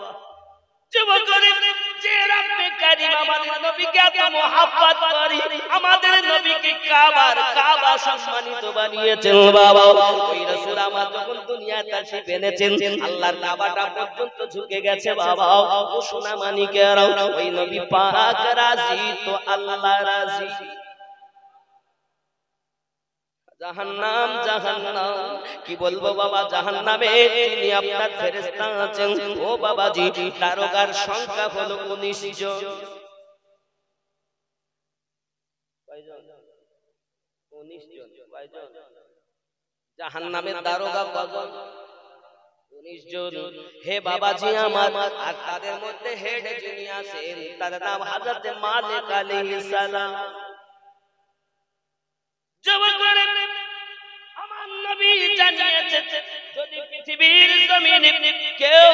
যে রব্বে কারীম আমাদের নবীকে এত মোহাব্বত করে, আমাদের নবীকে কাবা সম্মানিত বানিয়েছেন বাবা। ওই রাসূল আমার যখন দুনিয়ায় তাশরীফ এনেছেন, আল্লাহর কাবাটা পর্যন্ত ঝুঁকে গেছে বাবা। ও সোনা মানিকেরা, ওই নবী পাক রাজি তো আল্লাহ রাজি। জাহান্নাম জাহান্নাম কি বলবো বাবা, জাহান্নামে যিনি আপনার ফেরেশতা আছেন ও বাবাজি, দারোগার সংখ্যা হলো 19 জন। কয়জন? 19 জন। কয়জন? জাহান্নামের দারোগা কয়জন? 19 জন। হে বাবাজি আমার, আর তাদের মধ্যে হেড যিনি আছেন তার নাম হযরত মালিক আলাইহিস সালাম। আমার নবী জানিয়েছেন যদি পৃথিবীর জমিনে কেউ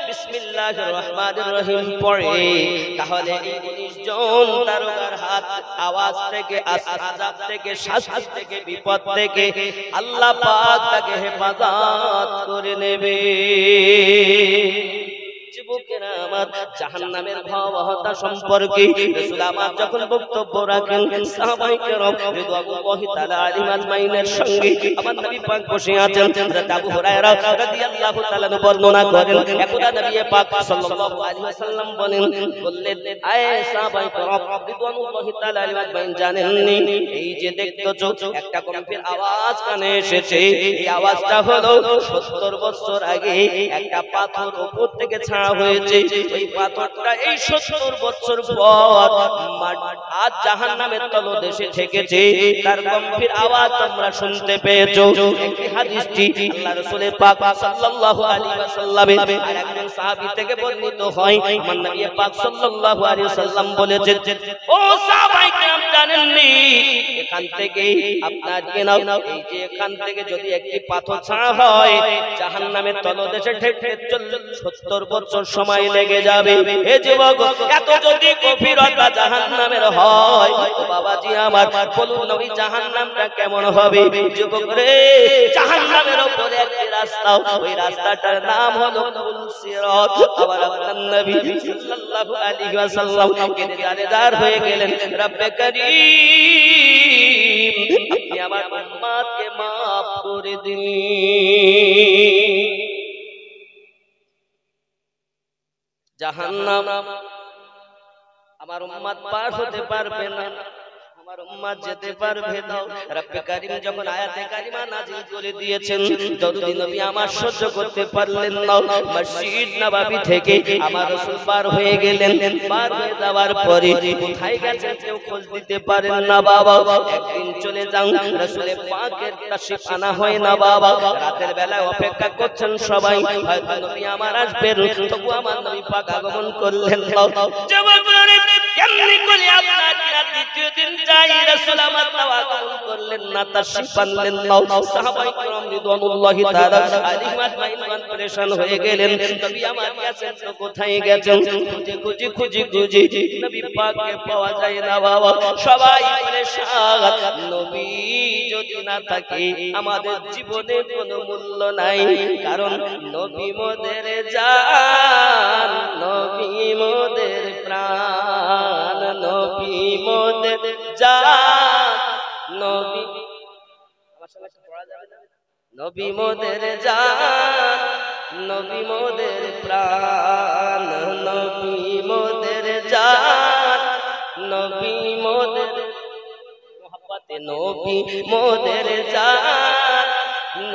বিসমিল্লাহির রহমানির রহিম পড়ে, তাহলে এই 19 জন দারোগার হাত আওয়াজ থেকে, আযাব থেকে, শাস্তি থেকে, বিপদ থেকে আল্লাহ পাক তাকে হেফাজত করে নেবে। যুবকেরা আমার জাহান্নামের ভয়াবহতা সম্পর্কে রাসূল আমার যখন বক্তব্য রাখেন সাহাবায়ে কেরাম রিদওয়ানুল্লাহি তাআলা আলাইহিম আজমাইনের সঙ্গে আমার নবী পাক বসে আছেন। হযরত আবু হুরায়রা রাদিয়াল্লাহু তাআলা বর্ণনা করেন একদা নবী পাক সাল্লাল্লাহু আলাইহি ওয়াসাল্লাম বললেন আয়ে সাহাবায়ে কেরাম রিদওয়ানুল্লাহি তাআলা আলাইহিম আজমাইন জানেননি এই যে দেখতেছো একটা গম্ভীর আওয়াজ কানে এসেছে, এই আওয়াজটা হলো 70 বছর আগে একটা পাথর উপর থেকে ছাড়া হয়েছে। ওই পাথরটা এই 70 বছর পর আজ জাহান্নামের তলদেশে ঠেকেছে, তার গম্ভীর আওয়াজ তোমরা শুনতে পেয়েছো। এই হাদিসটি আল্লাহ রাসূল পাক সাল্লাল্লাহু আলাইহি ওয়াসাল্লামের আর একজন সাহাবী থেকে বর্ণিত হয়। আমার নবী পাক সাল্লাল্লাহু আলাইহি ওয়াসাল্লাম বলেছেন ও সাহাবায়ে কেরাম জানেননি এখান থেকে আপনার কেনাও এই যে এখান থেকে যদি একটি পাথর ছাড়া হয় জাহান্নামের তলদেশে ঠেকতে 70 বছর সময় লেগে যাবে। হে যুবক এত যদি গভীরতা জাহান্নামের হয় তো বাবাজি আমার বলুন নবী জাহান্নামটা কেমন হবে? যুবক রে জাহান্নামের উপরে একটি রাস্তা, ওই রাস্তাটার নাম হলো সিরাত। আবার আপনার নবী সাল্লাল্লাহু আলাইহি ওয়াসাল্লাম কেঁদে জারেদার হয়ে গেলেন রব্বে কারীম আপনি আমার উম্মতকে maaf করে দিন। জাহান্নাম আমার উম্মত পার হতে পারবে না, আমার উম্মত যেতে পারবে না। রব্বে কারীম যখন আয়াতে কারিমা নাযিল করে দিয়েছেন দরুদ নবী আমার সহ্য করতে পারলেন না। মসজিদ নববী থেকে আমার রাসূল পার হয়ে গেলেন। পার হয়ে যাওয়ার পরে কোথায় গেছেন কেউ খোঁজ দিতে পারেন না বাবা। একদিন চলে যান রাসূলের পাকের তাশরীফ আনা হয় না বাবা। রাতের বেলায় অপেক্ষা করছেন সবাই, হয়তো নবী আমার আসবেন, তবু আমার নবী পাক আগমন করলেন না। জবাবরে কেমনি করে আপনার দ্বিতীয় দিন যাই রাসূল আমার আগমন করলেন না, তাশরীফ আনলেন না। সাহাবায়ে কেরাম রিদওয়ানুল্লাহি তাআলা আলাইহিম আজমাইন পরেশান হয়ে গেলেন। নবী আমার গেছেন তো কোথায় গেছেন? খুঁজে নবী পাককে পাওয়া যায় না বাবা। সবাই পরেশান। নবী যদি না থাকে আমাদের জীবনে কোনো মূল্য নাই, কারণ নবী মোদের জান, নবী মোদের প্রাণ, নবী মোদের জান, নবী আমার সঙ্গে পড়া যাবে না? নবী মোদের জান, নবী মোদের প্রাণ, নবী মোদের জান, নবী মোদের মোহাব্বতে, নবী মোদের জান,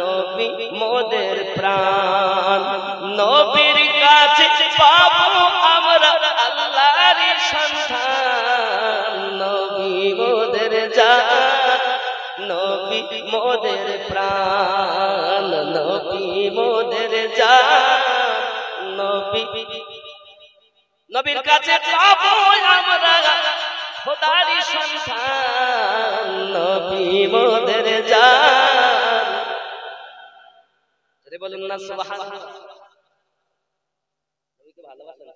নবী মোদের প্রাণ। নবীর কাছে পাবো আমরা আল্লাহর সন্ধান, নবী মোদের জান, নবী মোদের প্রাণ, নবী মোদের জান, নবীর কাছে পাবো আমরা খোদার সন্ধান, নবী মোদের জান। আরে বলুন না সুবহানাল্লাহ। নবীকে ভালোবাসেন?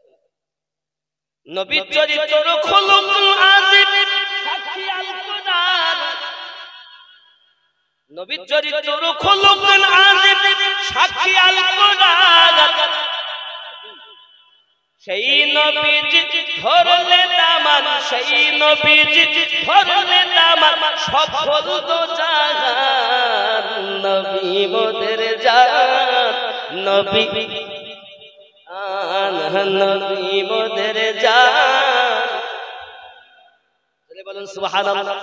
নবীর চরিত্র খুলুকুল আজিম সাক্ষী আল কোরআন, নবীর চরিত্র খুলুকুল আজিম সাক্ষী আল কোরআন। সেই নবীজি ধরলে দামান, সেই নবীজি ধরলে দামান সফল তো জাহান, নবী মোদের জান, নবী নবী মোদের জান। বলুন সুবহানাল্লাহ।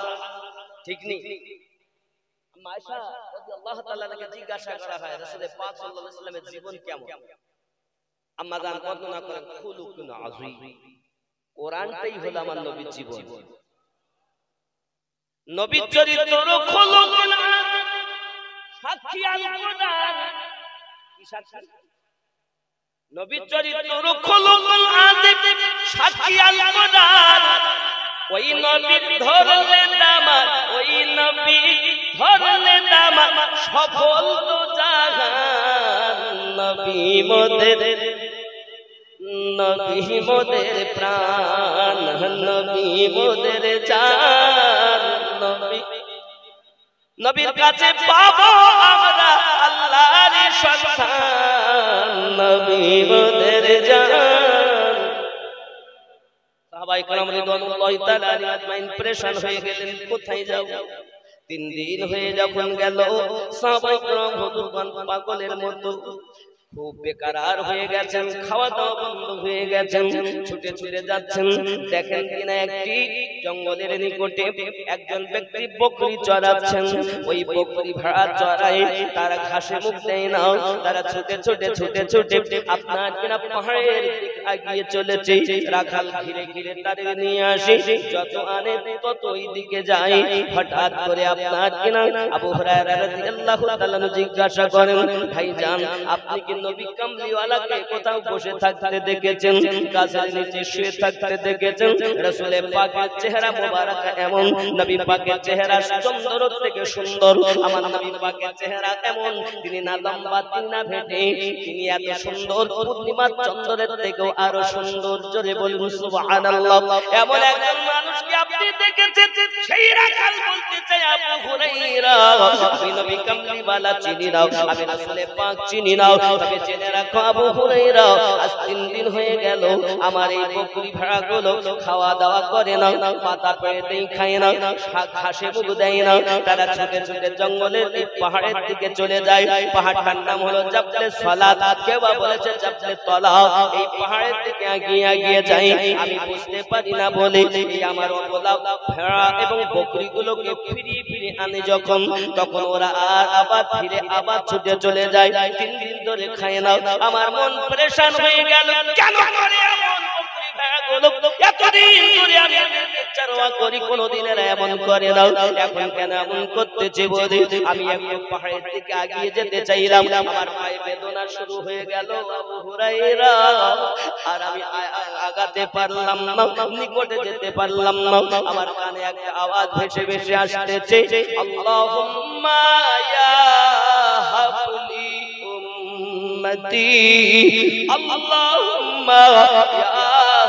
ঠিক নেই? আম্মা আয়েশা রাদিয়াল্লাহু তাআলা কে জিজ্ঞাসা করা হয় রাসূল পাক সাল্লাল্লাহু আলাইহি ওয়াসাল্লামের জীবন কেমন? আম্মা জান বর্ণনা করেন খুলুকুন আযীম, কোরআনটাই হলো আমার নবীর জীবন। নবীর চরিত্র খুলুকুন আযীম সাক্ষী আল কোরআন। কি সাক্ষী? নবীর চরিত্র খুলুকুল আযীম সাক্ষী আল কোরআন। ওই নবী ধরলে দামান, ওই নবী ধরলে দামান সফল তো জাহান, নবী মোদের, নবী মোদের প্রাণ, নবী মোদের জান, নবী নবীর কাছে পাবো আমরা আল্লাহর সন্ধান, নবী মোদের জান, সাহাবায়ে কেরাম রিদওয়ানুল্লাহি তাআলা আলাইহিম আজমাইন পরেশান হয়ে গেলেন, কোথায় যাব? 3 দিন হয়ে যখন গেল, সাহাবায়ে কেরাম হুজুরগণ পাগলের মতো খুব বেকারার হয়ে গেছেন, খাওয়া দাওয়া বন্ধ হয়ে গেছেন, ছুটে ছুটে যাচ্ছেন। দেখেন কিনা একটি জঙ্গলের নিকটে একজন ব্যক্তি বকরি চড়াচ্ছেন। ওই বকরি ভেড়া চড়ায়, তারা ঘাসে মুখ দেয় না, তারা ছুটে ছুটে ছুটে ছুটে আপনার কিনা পাহাড়ের দিকে এগিয়ে চলেছে। রাখাল ঘিরে ঘিরে তাদের নিয়ে আসে, যত আনে তত ওই দিকে যায়। হঠাৎ করে আপনার কিনা আবু হুরায়রা রাদিয়াল্লাহু তাআলা জিজ্ঞাসা করেন, ভাইজান আপনি কি নবী কামলিওয়ালাকে কোথাও বসে থাকতে দেখেছেন, গাছের নিচে শুয়ে থাকতে দেখেছেন? রাসূল পাকের চেহারা মোবারক এমন, নবী পাকের চেহারা চন্দ্র থেকে সুন্দর। আমার নবী পাকের চেহারা এমন, তিনি না লম্বা, তিনি না ভেটে, তিনি এত সুন্দর, পূর্ণিমার চন্দ্রের থেকেও আরো সুন্দর। জোরে বলুন সুবহানাল্লাহ। এমন একজন মানুষকে আপনি দেখেছেন? সেই রাখাল বলতে চাই, আবু হুরায়রা আমি নবী কামলিওয়ালা চিনি না, আমি রাসূল পাক চিনি না, তবে জেনে রাখো আবু হুরায়রা, আজ 3 দিন হয়ে গেল আমার এই বকরি ভেড়াগুলো খাওয়া দাওয়া করে না, পাতা পেড়েই খায় না, ঘাসে মুখ দেয় না। তারা ছুটে ছুটে জঙ্গলের এই পাহাড়ের দিকে চলে যায়। পাহাড়টার নাম হলো জাবলে সালাত, কেউ বা বলেছে জাবলে তলা। এই পাহাড়ের দিকে এগিয়ে এগিয়ে যায়, আমি বুঝতে পারি না বলে এই আমার অবলা ভেড়া এবং বকরিগুলোকে ফিরিয়ে ফিরিয়ে আনে যখন, তখন ওরা আর আবার ফিরে আবার ছুটে চলে যায়। 3 দিন ধরে খায় না। আমার মন পরেশান হয়ে গেল, কেন করে এমন বকরি ভেড়াগুলো? এতদিন ধরে আমি চারওয়া করি, কোনদিন এরা এমন করে না, এখন কেন এমন করতেছে বলে আমি একটু পাহাড়ের দিকে এগিয়ে যেতে চাইলাম, আমার পায়ে বেদনা শুরু হয়ে গেল আবু হুরায়রা, আর আমি আগাতে পারলাম না, নিকটে যেতে পারলাম না। আমার কানে একটা আওয়াজ ভেসে ভেসে আসতেছে, আল্লাহুম্মা ইয়া হাবলি উম্মতি, আল্লাহুম্মা ইয়া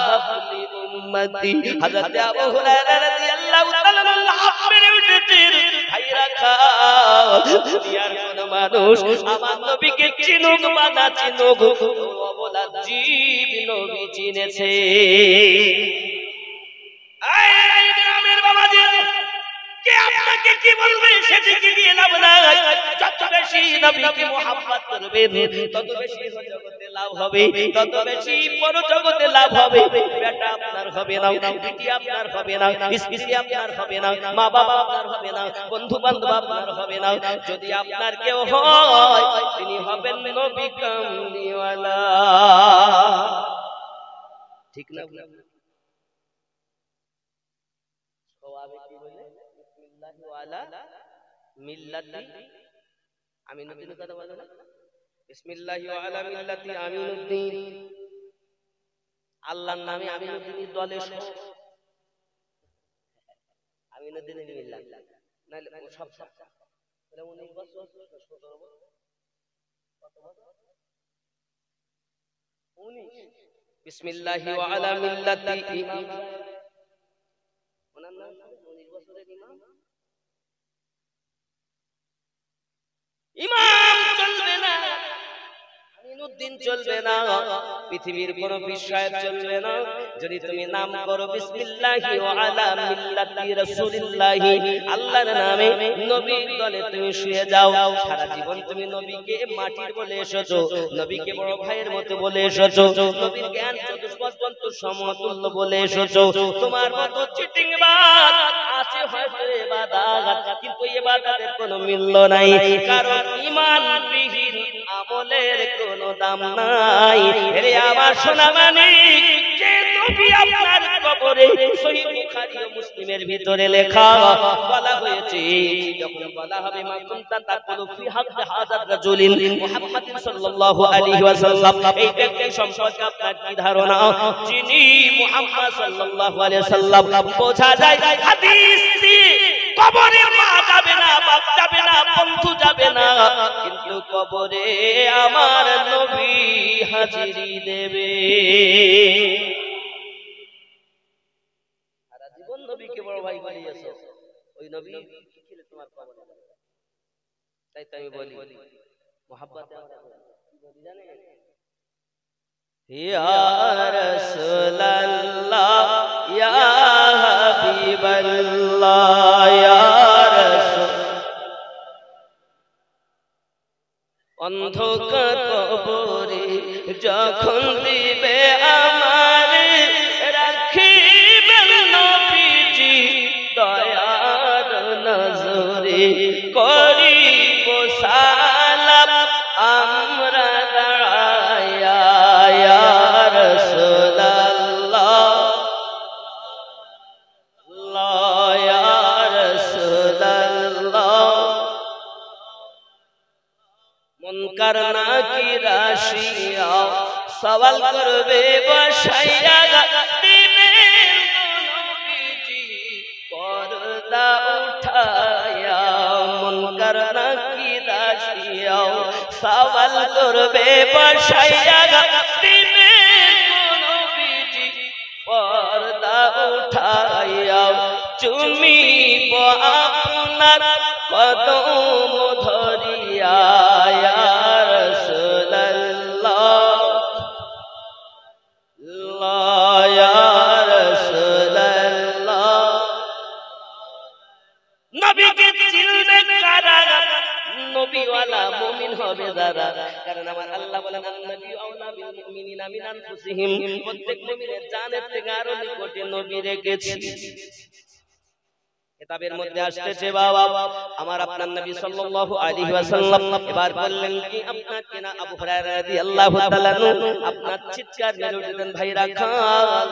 হাবলি উম্মতি। হযরত আবু হুরায়রা রাদিয়াল্লাহু তাআলা লাফ মেরে উঠেছেন, ভাইরা খাও, দুনিয়ার কোন মানুষ আমার নবীকে চিনুক বা না চিনুক, অবলা জীব নবী চিনেছে। এই গ্রামের বাবাজি, কে আপনাকে কি বলবে সেদিকে গিয়ে লাভ নাই। যত বেশি নবীকে মুহাব্বত করবেন তত বেশি জগতে লাভ হবে, তত বেশি বড় জগতে লাভ হবে। বেটা আপনার হবে না, বিটি আপনার হবে না, স্ত্রী আপনার হবে না, মা বাবা আপনার হবে না, বন্ধু বান্ধব আপনার হবে না। যদি আপনার কেউ হয়, তিনি হবেন নবী কামলিওয়ালা। ঠিক না? আমিনুদ্দিন কথা বলে না, বিসমিল্লাহি ওয়া আলা মিল্লাতি আমিনুদ্দিন, আল্লাহর নামে আমিনুদ্দিনের দলে আমিনুদ্দিনের মিল্লাত, নালে সব সব 19 বছর 17 বছর কত বছর 19। বিসমিল্লাহি ওয়া আলা মিল্লাতি ইমাম, ওনার নাম 19 বছরের ইমাম। ইমাম চলবে না, আমিনুদ্দিন চলবে না, পৃথিবীর কোন বিষয় চলবে না। যদি তুমি নাম করো বিসমিল্লাহি ওয়া আলা মিল্লাতি রাসূলিল্লাহি, আল্লাহর নামে নবীর দলে তুমি শুয়ে যাও, সারা জীবন তুমি নবীকে মাটির বলে এসেছো, নবীকে বড় ভাইয়ের মতো বলে এসেছো, নবীর জ্ঞান চতুষ্পর্যন্ত সমতুল্য বলে এসেছো। তোমার মতো চিটিংবাজ আছে হয়তো ইবাদত, কিন্তু ইবাদতের কোনো মূল্য নাই, কারণ ঈমানবিহীন আমলের কোনো দাম নাই। রে আমার সোনা মানিক, যে নবী আপনার কবরে, সহিহ বুখারী ও মুসলিমের ভিতরে লেখা বলা হয়েছে, যখন বলা হবে মা কুনতা তাকুলু ফি হাক্কি হাযার রাজুলিন মুহাম্মাদিন সাল্লাল্লাহু আলাইহি ওয়াসাল্লাম, এই ব্যক্তি সম্পর্কে আপনার কি ধারণা? যিনি মুহাম্মদ সাল্লাল্লাহু আলাইহি ওয়াসাল্লাম, বোঝা যায় হাদিস দিয়ে কবরে মা যাবে না, বাপ যাবে না, বন্ধু যাবে না, কিন্তু কবরে আমার নবী হাজিরি দেবে। সারা জীবন নবীকে বড় ভাই বানিয়েছো, ওই নবী কি ছিল তোমার কবরে? তাই তো আমি বলি মুহাব্বতে আমরা কি বলি জানেন? ইয়া রাসূলুল্লাহ ইয়া হাবিবাল্লাহ ইয়া রাসূল অন্ধকার কবরে যখন দিবে আমারে রাখিবেন নবীজি দয়ার নজরে করিব সালাম আমরা দাঁড়ায়া ইয়া রাসূলুল্লাহ ইয়া রাসূলুল্লাহ মুনকার নাকির আসিয়া সওয়াল করবে বসাইয়া দিবেন নবীজি পর্দা উঠায়া মুনকার নাকির আসিয়া সওয়াল করবে বসাইয়া দিবেন নবীজি পর্দা উঠায়া চুমিব আপনার কদম ধরিয়া ইয়া রাসূলুল্লাহ ইয়া রাসূলুল্লাহ নবীকে চিনবে কারা নবীওয়ালা মুমিন হবে যারা কারণ আমার আল্লাহ বলেন নবী আওলা বিল মুমিনিনা মিন আনফুসিহিম প্রত্যেক মুমিনের জানের থেকে আরো নিকটে নবী রেখেছি কিতাবের মধ্যে আসছে বাবা আমার আপনার নবী সাল্লাল্লাহু আলাইহি ওয়াসাল্লাম এবার বললেন কি আপনাকে না আবু হুরায়রা রাদিয়াল্লাহু তাআলা আপনার চিৎকার মেরে উঠলেন ভাই রাখাল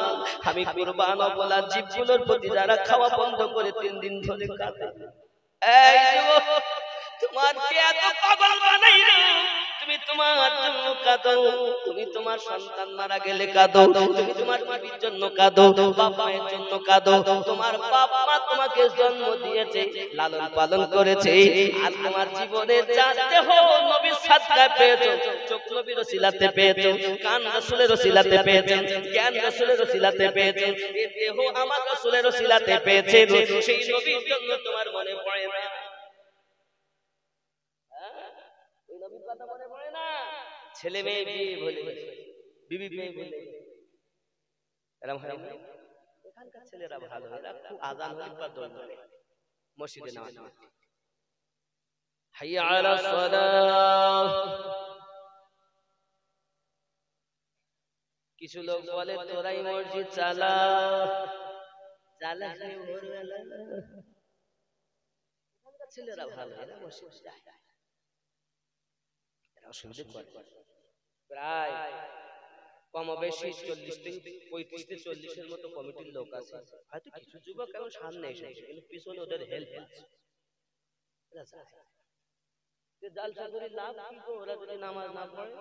আমি কুরবান বলা জীবগুলোর প্রতি যারা খাওয়া বন্ধ করে 3 দিন ধরে কাঁদে এই যুবক তোমার কে এত পাগল বানাইলো তুমি তোমার জন্য কাঁদো তুমি তোমার সন্তান মারা গেলে কাঁদো তুমি তোমার বিবির জন্য কাঁদো বাবা মায়ের জন্য কাঁদো তোমার বাবা মা তোমাকে জন্ম দিয়েছে লালন পালন করেছে আর তোমার জীবনে যা দেহ নবীর সাদকা পেয়েছো চোখ নবীর ওসিলাতে পেয়েছো কান রাসূলের ওসিলাতে পেয়েছো জ্ঞান রাসূলের ওসিলাতে পেয়েছো এই দেহ আমার রাসূলের ওসিলাতে পেয়েছে সেই নবীর জন্য তোমার মনে পড়ে না ছেলে মেয়ে বিয়ে বলে বিবি বিয়ে বলে এরকম হয় না এখানকার ছেলেরা ভালো এরা খুব আযান হলে পর দৌড় মারে মসজিদে নামাজ পড়তে হাইয়া আলা সালাহ কিছু লোক বলে তোরাই মসজিদ চালা চালা ভোরবেলা এখানকার ছেলেরা ভালো এরা মসজিদ যায় অসুবিধা করে প্রায় কম বেশি 35-40 এর মতো কমিটির লোক আছে হয়তো কিছু যুবক এখন সামনে এসেছে কিন্তু পিছনে ওদের হেল্প আছে জালসা করে লাভ কি গো ওরা যদি নামাজ না পড়ে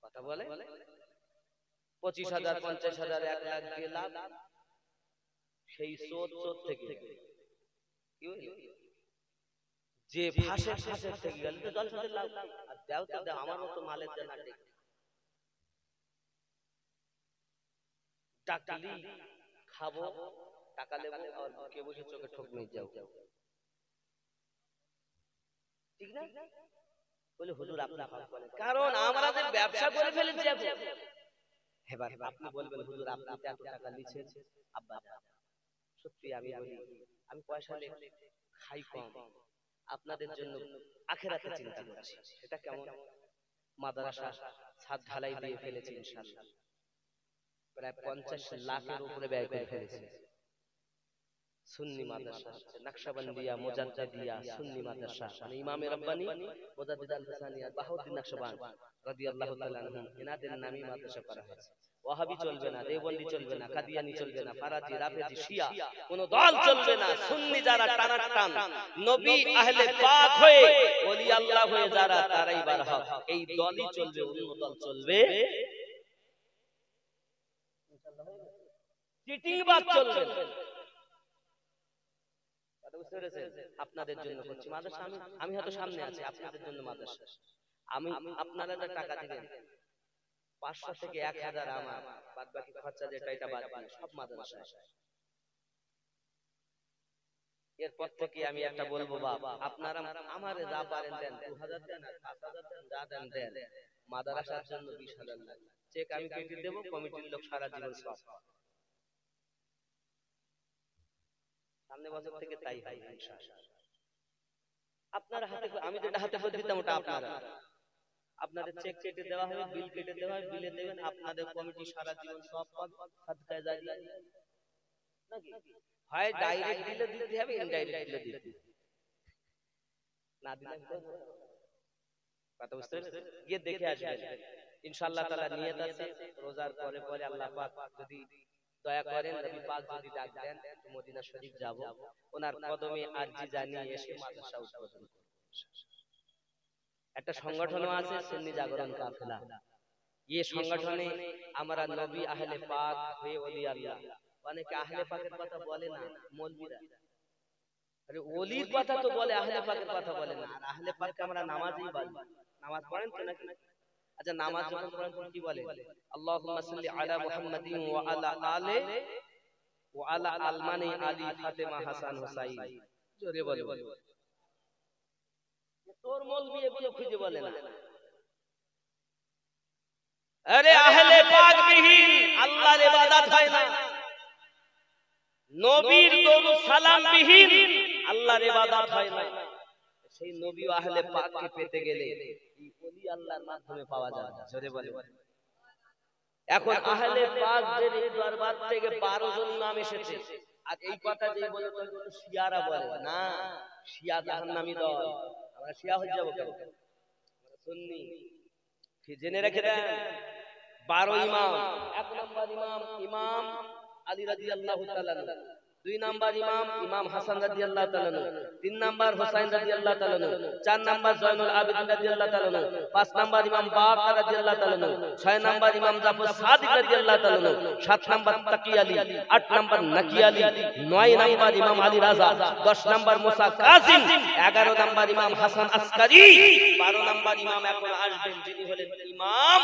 কথা বলে 25,000 50,000 1 লাখ দিয়ে লাভ সেই সোদ থেকে কি যে ফাঁসে থেকে গেল তো জলসাতে লাভ আর দাও তো দাও আমার মতো মালের জন্য টাকালি খাবো টাকা নেবো আর কে বসে চোখে ঠোক নিয়ে যাও ঠিক না বলে হুজুর আপনি ভালো বলেন কারণ আমরা যে ব্যবসা করে ফেলেছি এবার আপনি বলবেন হুজুর আপনি এত টাকা নিছেন আব্বা সত্যি আমি বলি আমি পয়সা নিয়ে খাই কম আপনাদের জন্য আখিরাতে চিন্তা করছি এটা কেমন মাদ্রাসা ছাদ ঢালাই দিয়ে ফেলেছি ইনশাআল্লাহ প্রায় 50 লাখের উপরে ব্যয় করে ফেলেছি সুন্নি মাদ্রাসা নকশবন্দিয়া মুজাদ্দিদিয়া সুন্নি মাদ্রাসা মানে ইমাম রব্বানি মুজাদ্দিদ আল-হাসানিয়া বাহাউদ্দিন নকশবন্দি রাদিয়াল্লাহু তাআলা আনহু এনাদের নামে মাদ্রাসা করা হয়েছে ওয়াহাবি চলবে না দেওবন্দি চলবে না কাদিয়ানি চলবে না ফারাজি রাফেজি শিয়া কোন দল চলবে না সুন্নি যারা টানাটান নবী আহলে পাক হয়ে ওলি আল্লাহ হয়ে যারা তারাই বার হক এই দলই চলবে অন্য দল চলবে চিটিংবাজ চলবে আপনাদের জন্য করছি মাদ্রাসা আমি হয়তো সামনে আছি আপনাদের জন্য মাদ্রাসা আমি আপনারা যা টাকা দিবেন 500 থেকে 1000 আমার বাদ বাকি খরচা যেটা এটা বাদ দিয়ে সব মাদ্রাসা এরপর থেকে আমি একটা বলবো বাবা আপনারা আমারে যা পারেন দেন 2000 দেন আর 5000 দেন যা দেন দেন মাদ্রাসার জন্য 20000 লাগে চেক আমি কেটে দেব, কমিটির লোক সারা জীবন সব সামনে বছর থেকে তাই হয় ইনশাআল্লাহ। আপনার হাতে আমি যেটা হাতে করে দিতাম ওটা আপনাদের চেক কেটে দেওয়া হবে, বিল কেটে দেওয়া হবে, বিলে দেবেন, আপনাদের কমিটি সারা জীবন সব পাবে, সাদকায়ে জারিয়া নাকি? হয় ডাইরেক্ট দিলে দিতে হবে, ইনডাইরেক্ট দিলে দিতে না দিলে কথা বুঝতে পেরেছেন? গিয়ে দেখে আসবেন ইনশাআল্লাহ তাআলা নিয়ত আছে রোজার পরে পরে আল্লাহ পাক যদি দয়া করেন, নবী পাক যদি ডাক দেন মদিনা শরীফ যাব, ওনার কদমে আরজি জানিয়ে এসে মাদ্রাসা উদ্বোধন করব। একটা সংগঠনও আছে সুন্নি জাগরণ কাফেলা, এই সংগঠনে আমরা নবী আহলে পাক হয়ে ওলি আল্লাহ, অনেকে আহলে পাকের কথা বলে না মৌলবীরা, আরে ওলির কথা তো বলে, আহলে পাকের কথা বলে না। আর আহলে পাককে আমরা নামাজই বলি, নামাজ পড়েন তো নাকি? আচ্ছা নামাজ যখন পড়েন তখন কি বলে? আল্লাহুম্মা সাল্লি আলা মুহাম্মাদিন ওয়া আলা আলি ওয়া আলা আলমানি আলী ফাতেমা হাসান হুসাইন, জোরে বলে। তোর মৌলবি এগুলো খুঁজে বলে না। আরে আহলে পাক বিহীন আল্লাহর ইবাদত হয় না, নবীর দরুদ সালাম বিহীন আল্লাহর ইবাদত হয় না। সেই নবী ও আহলে পাককে পেতে গেলে এই ওলি আল্লাহর মাধ্যমে পাওয়া যায়, জোরে বলে। এখন আহলে পাকদের এই দরবার থেকে 12 জন ইমাম এসেছে, আর এই কথা যেই বলে তো শিয়ারা বলে না, শিয়া জাহান্নামী দল, আমরা শিয়া হয়ে যাব কেন? আমরা সুন্নি। কি জেনে রেখে দেন 12 ইমাম। 1 নাম্বার ইমাম ইমাম আলী রাদিয়াল্লাহু তাআলা, 2 নাম্বার ইমাম ইমাম হাসান রাদিয়াল্লাহু তাআলা, 3 নাম্বার হুসাইন রাদিয়াল্লাহু তাআলা, 4 নাম্বার জয়নুল আবেদিন রাদিয়াল্লাহু তাআলা, 5 নাম্বার ইমাম বাকার রাদিয়াল্লাহু তাআলা, 6 নাম্বার ইমাম জাফর সাদিক রাদিয়াল্লাহু তাআলা, 7 নাম্বার তাকি আলী, 8 নাম্বার নাকি আলী, 9 নাম্বার ইমাম আলী রাজা, 10 নাম্বার মুসা কাসিম, 11 নাম্বার ইমাম হাসান আসকারি, 12 নাম্বার ইমাম এখন আসবেন যিনি হলেন ইমাম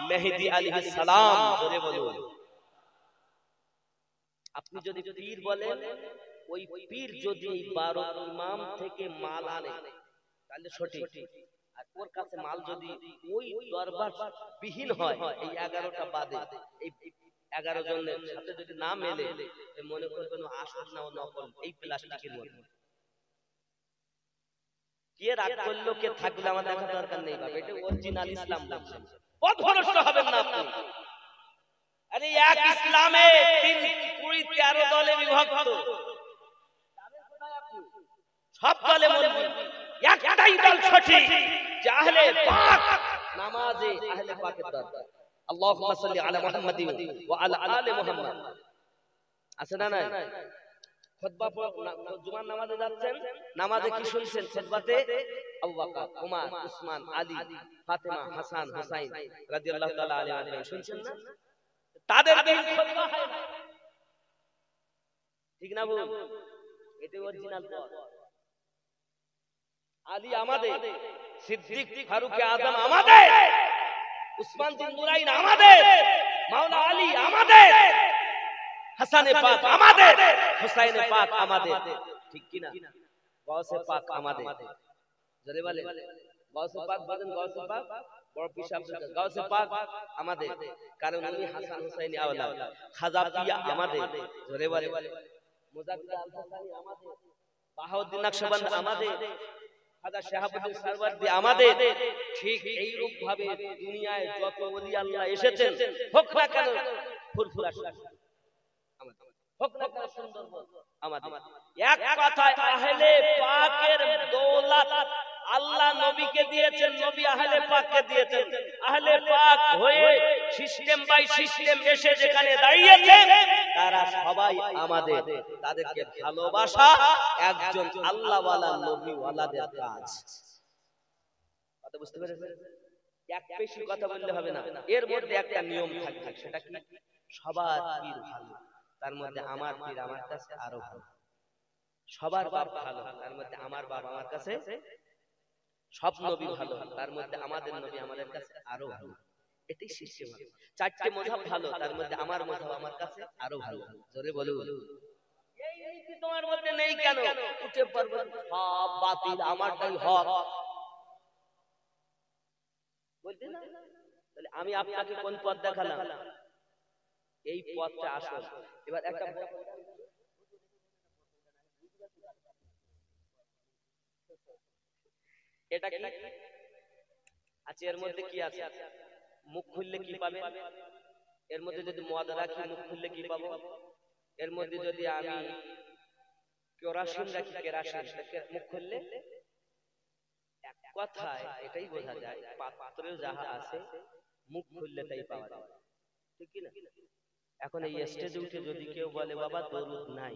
মেহেদী আলাইহিস সালাম, জোরে বলুন। আপনি যদি পীর বলেন, ওই পীর যদি এই 12 ইমাম থেকে মাল আনে তাহলে সঠিক, আর ওর কাছে মাল যদি ওই দরবার বিহীন হয়, এই 11টা বাদে এই 11 জনের সাথে যদি না মেলে, মনে করবেন আসল না নকল, এই প্লাস্টিকের মতো। কে রাগ করলো কে থাকলো আমার দেখা দরকার নেই বাবা, এটা অরিজিনাল ইসলাম বলছেন, পথভ্রষ্ট হবেন না আপনি। আরে এক ইসলামে 13 দলে বিভক্ত, সব দলে মৌলবি, একটাই দল সঠিক যে আহলে পাক, নামাজে আহলে পাকের দরকার। আল্লাহুম্মা সাল্লি আলা মুহাম্মাদিন ওয়া আলা আলি মুহাম্মাদ। আছে না নাই? খুতবা জুমার নামাজে যাচ্ছেন, নামাজে কি শুনছেন? খুতবাতে আবু বকর, ওমর, উসমান, আলী, ফাতেমা, হাসান, হুসাইন রাদিয়াল্লাহু তাআলা আলাইহিম শুনছেন না? তাদের দিন খুতবা হয় না, ঠিক না ভুল? এটা অরিজিনাল পথ। আলী আমাদের, সিদ্দিক ফারুক আযম আমাদের, উসমান বিন নুরাইন আমাদের, মাওলানা আলী আমাদের, হাসানে পাক আমাদের, হুসাইনে পাক আমাদের, ঠিক কি না? গাউসে পাক আমাদের, জোরে বলে গাউসে পাক বলেন, গাউসে পাক বড় পিসাব গাউসে পাক আমাদের, কারণ উনি হাসান হুসাইনি আওলাদ। খাজা পিয়া আমাদের, জোরে বলে মুজাদ্দিদ আল হাসানি আমাদের, বাহাউদ্দিন নকশবন্দ আমাদের, খাজা শাহাবুদ্দিন সরওয়ার্দী আমাদের। ঠিক এই রূপ ভাবে দুনিয়ায় যত ওলি আল্লাহ এসেছেন, হোক না কেন ফুরফুরা আমাদের, হোক না কেন সুন্দরবন আমাদের। এক কথায় আহলে পাকের দৌলত আল্লাহ নবীকে দিয়েছেন, নবী আহলে পাককে দিয়েছেন। আহলে পাক হয়ে সিস্টেম বাই সিস্টেম এসে যেখানে দাঁড়িয়েছে, তারা সবাই আমাদের। তাদেরকে ভালোবাসা একজন আল্লাহওয়ালা নবীওয়ালাদের কাজ। কথা বুঝতে পেরেছেন? এক বেশি কথা বললে হবে না, এর মধ্যে একটা নিয়ম থাকবে, সেটা কি? সবার পীর ভালো, তার মধ্যে আমার পীর আমার কাছে আরো ভালো। সবার বাপ ভালো, তার মধ্যে আমার বাপ আমার কাছে, সব নবী ভালো, তার মধ্যে আমাদের নবী আমাদের কাছে আরো ভালো। এটাই সিস্টেম। 4টে মাযহাব ভালো, তার মধ্যে আমার মাযহাব আমার কাছে আরো ভালো। জোরে বলুন। এই নীতি তোমার মধ্যে নেই কেন? উঠে পড়বে সব বাতিল, আমারটাই হক, বলতে না? তাহলে আমি আপনাকে কোন পথ দেখালাম? এই পথটা আসল। এবার একটা এটা কি আছে? এর মধ্যে কি আছে? মুখ খুললে কি পাবে? এর মধ্যে যদি মদ রাখি মুখ খুললে কি পাবো? এর মধ্যে যদি আমি কেরোসিন রাখি, কেরোসিন মুখ খুললে, এক কথায় এটাই বোঝা যায় পাত্রে যাহা আছে মুখ খুললে তাই পাওয়া যায়, ঠিক কি না? এখন এই স্টেজে উঠে যদি কেউ বলে বাবা দরুদ নাই,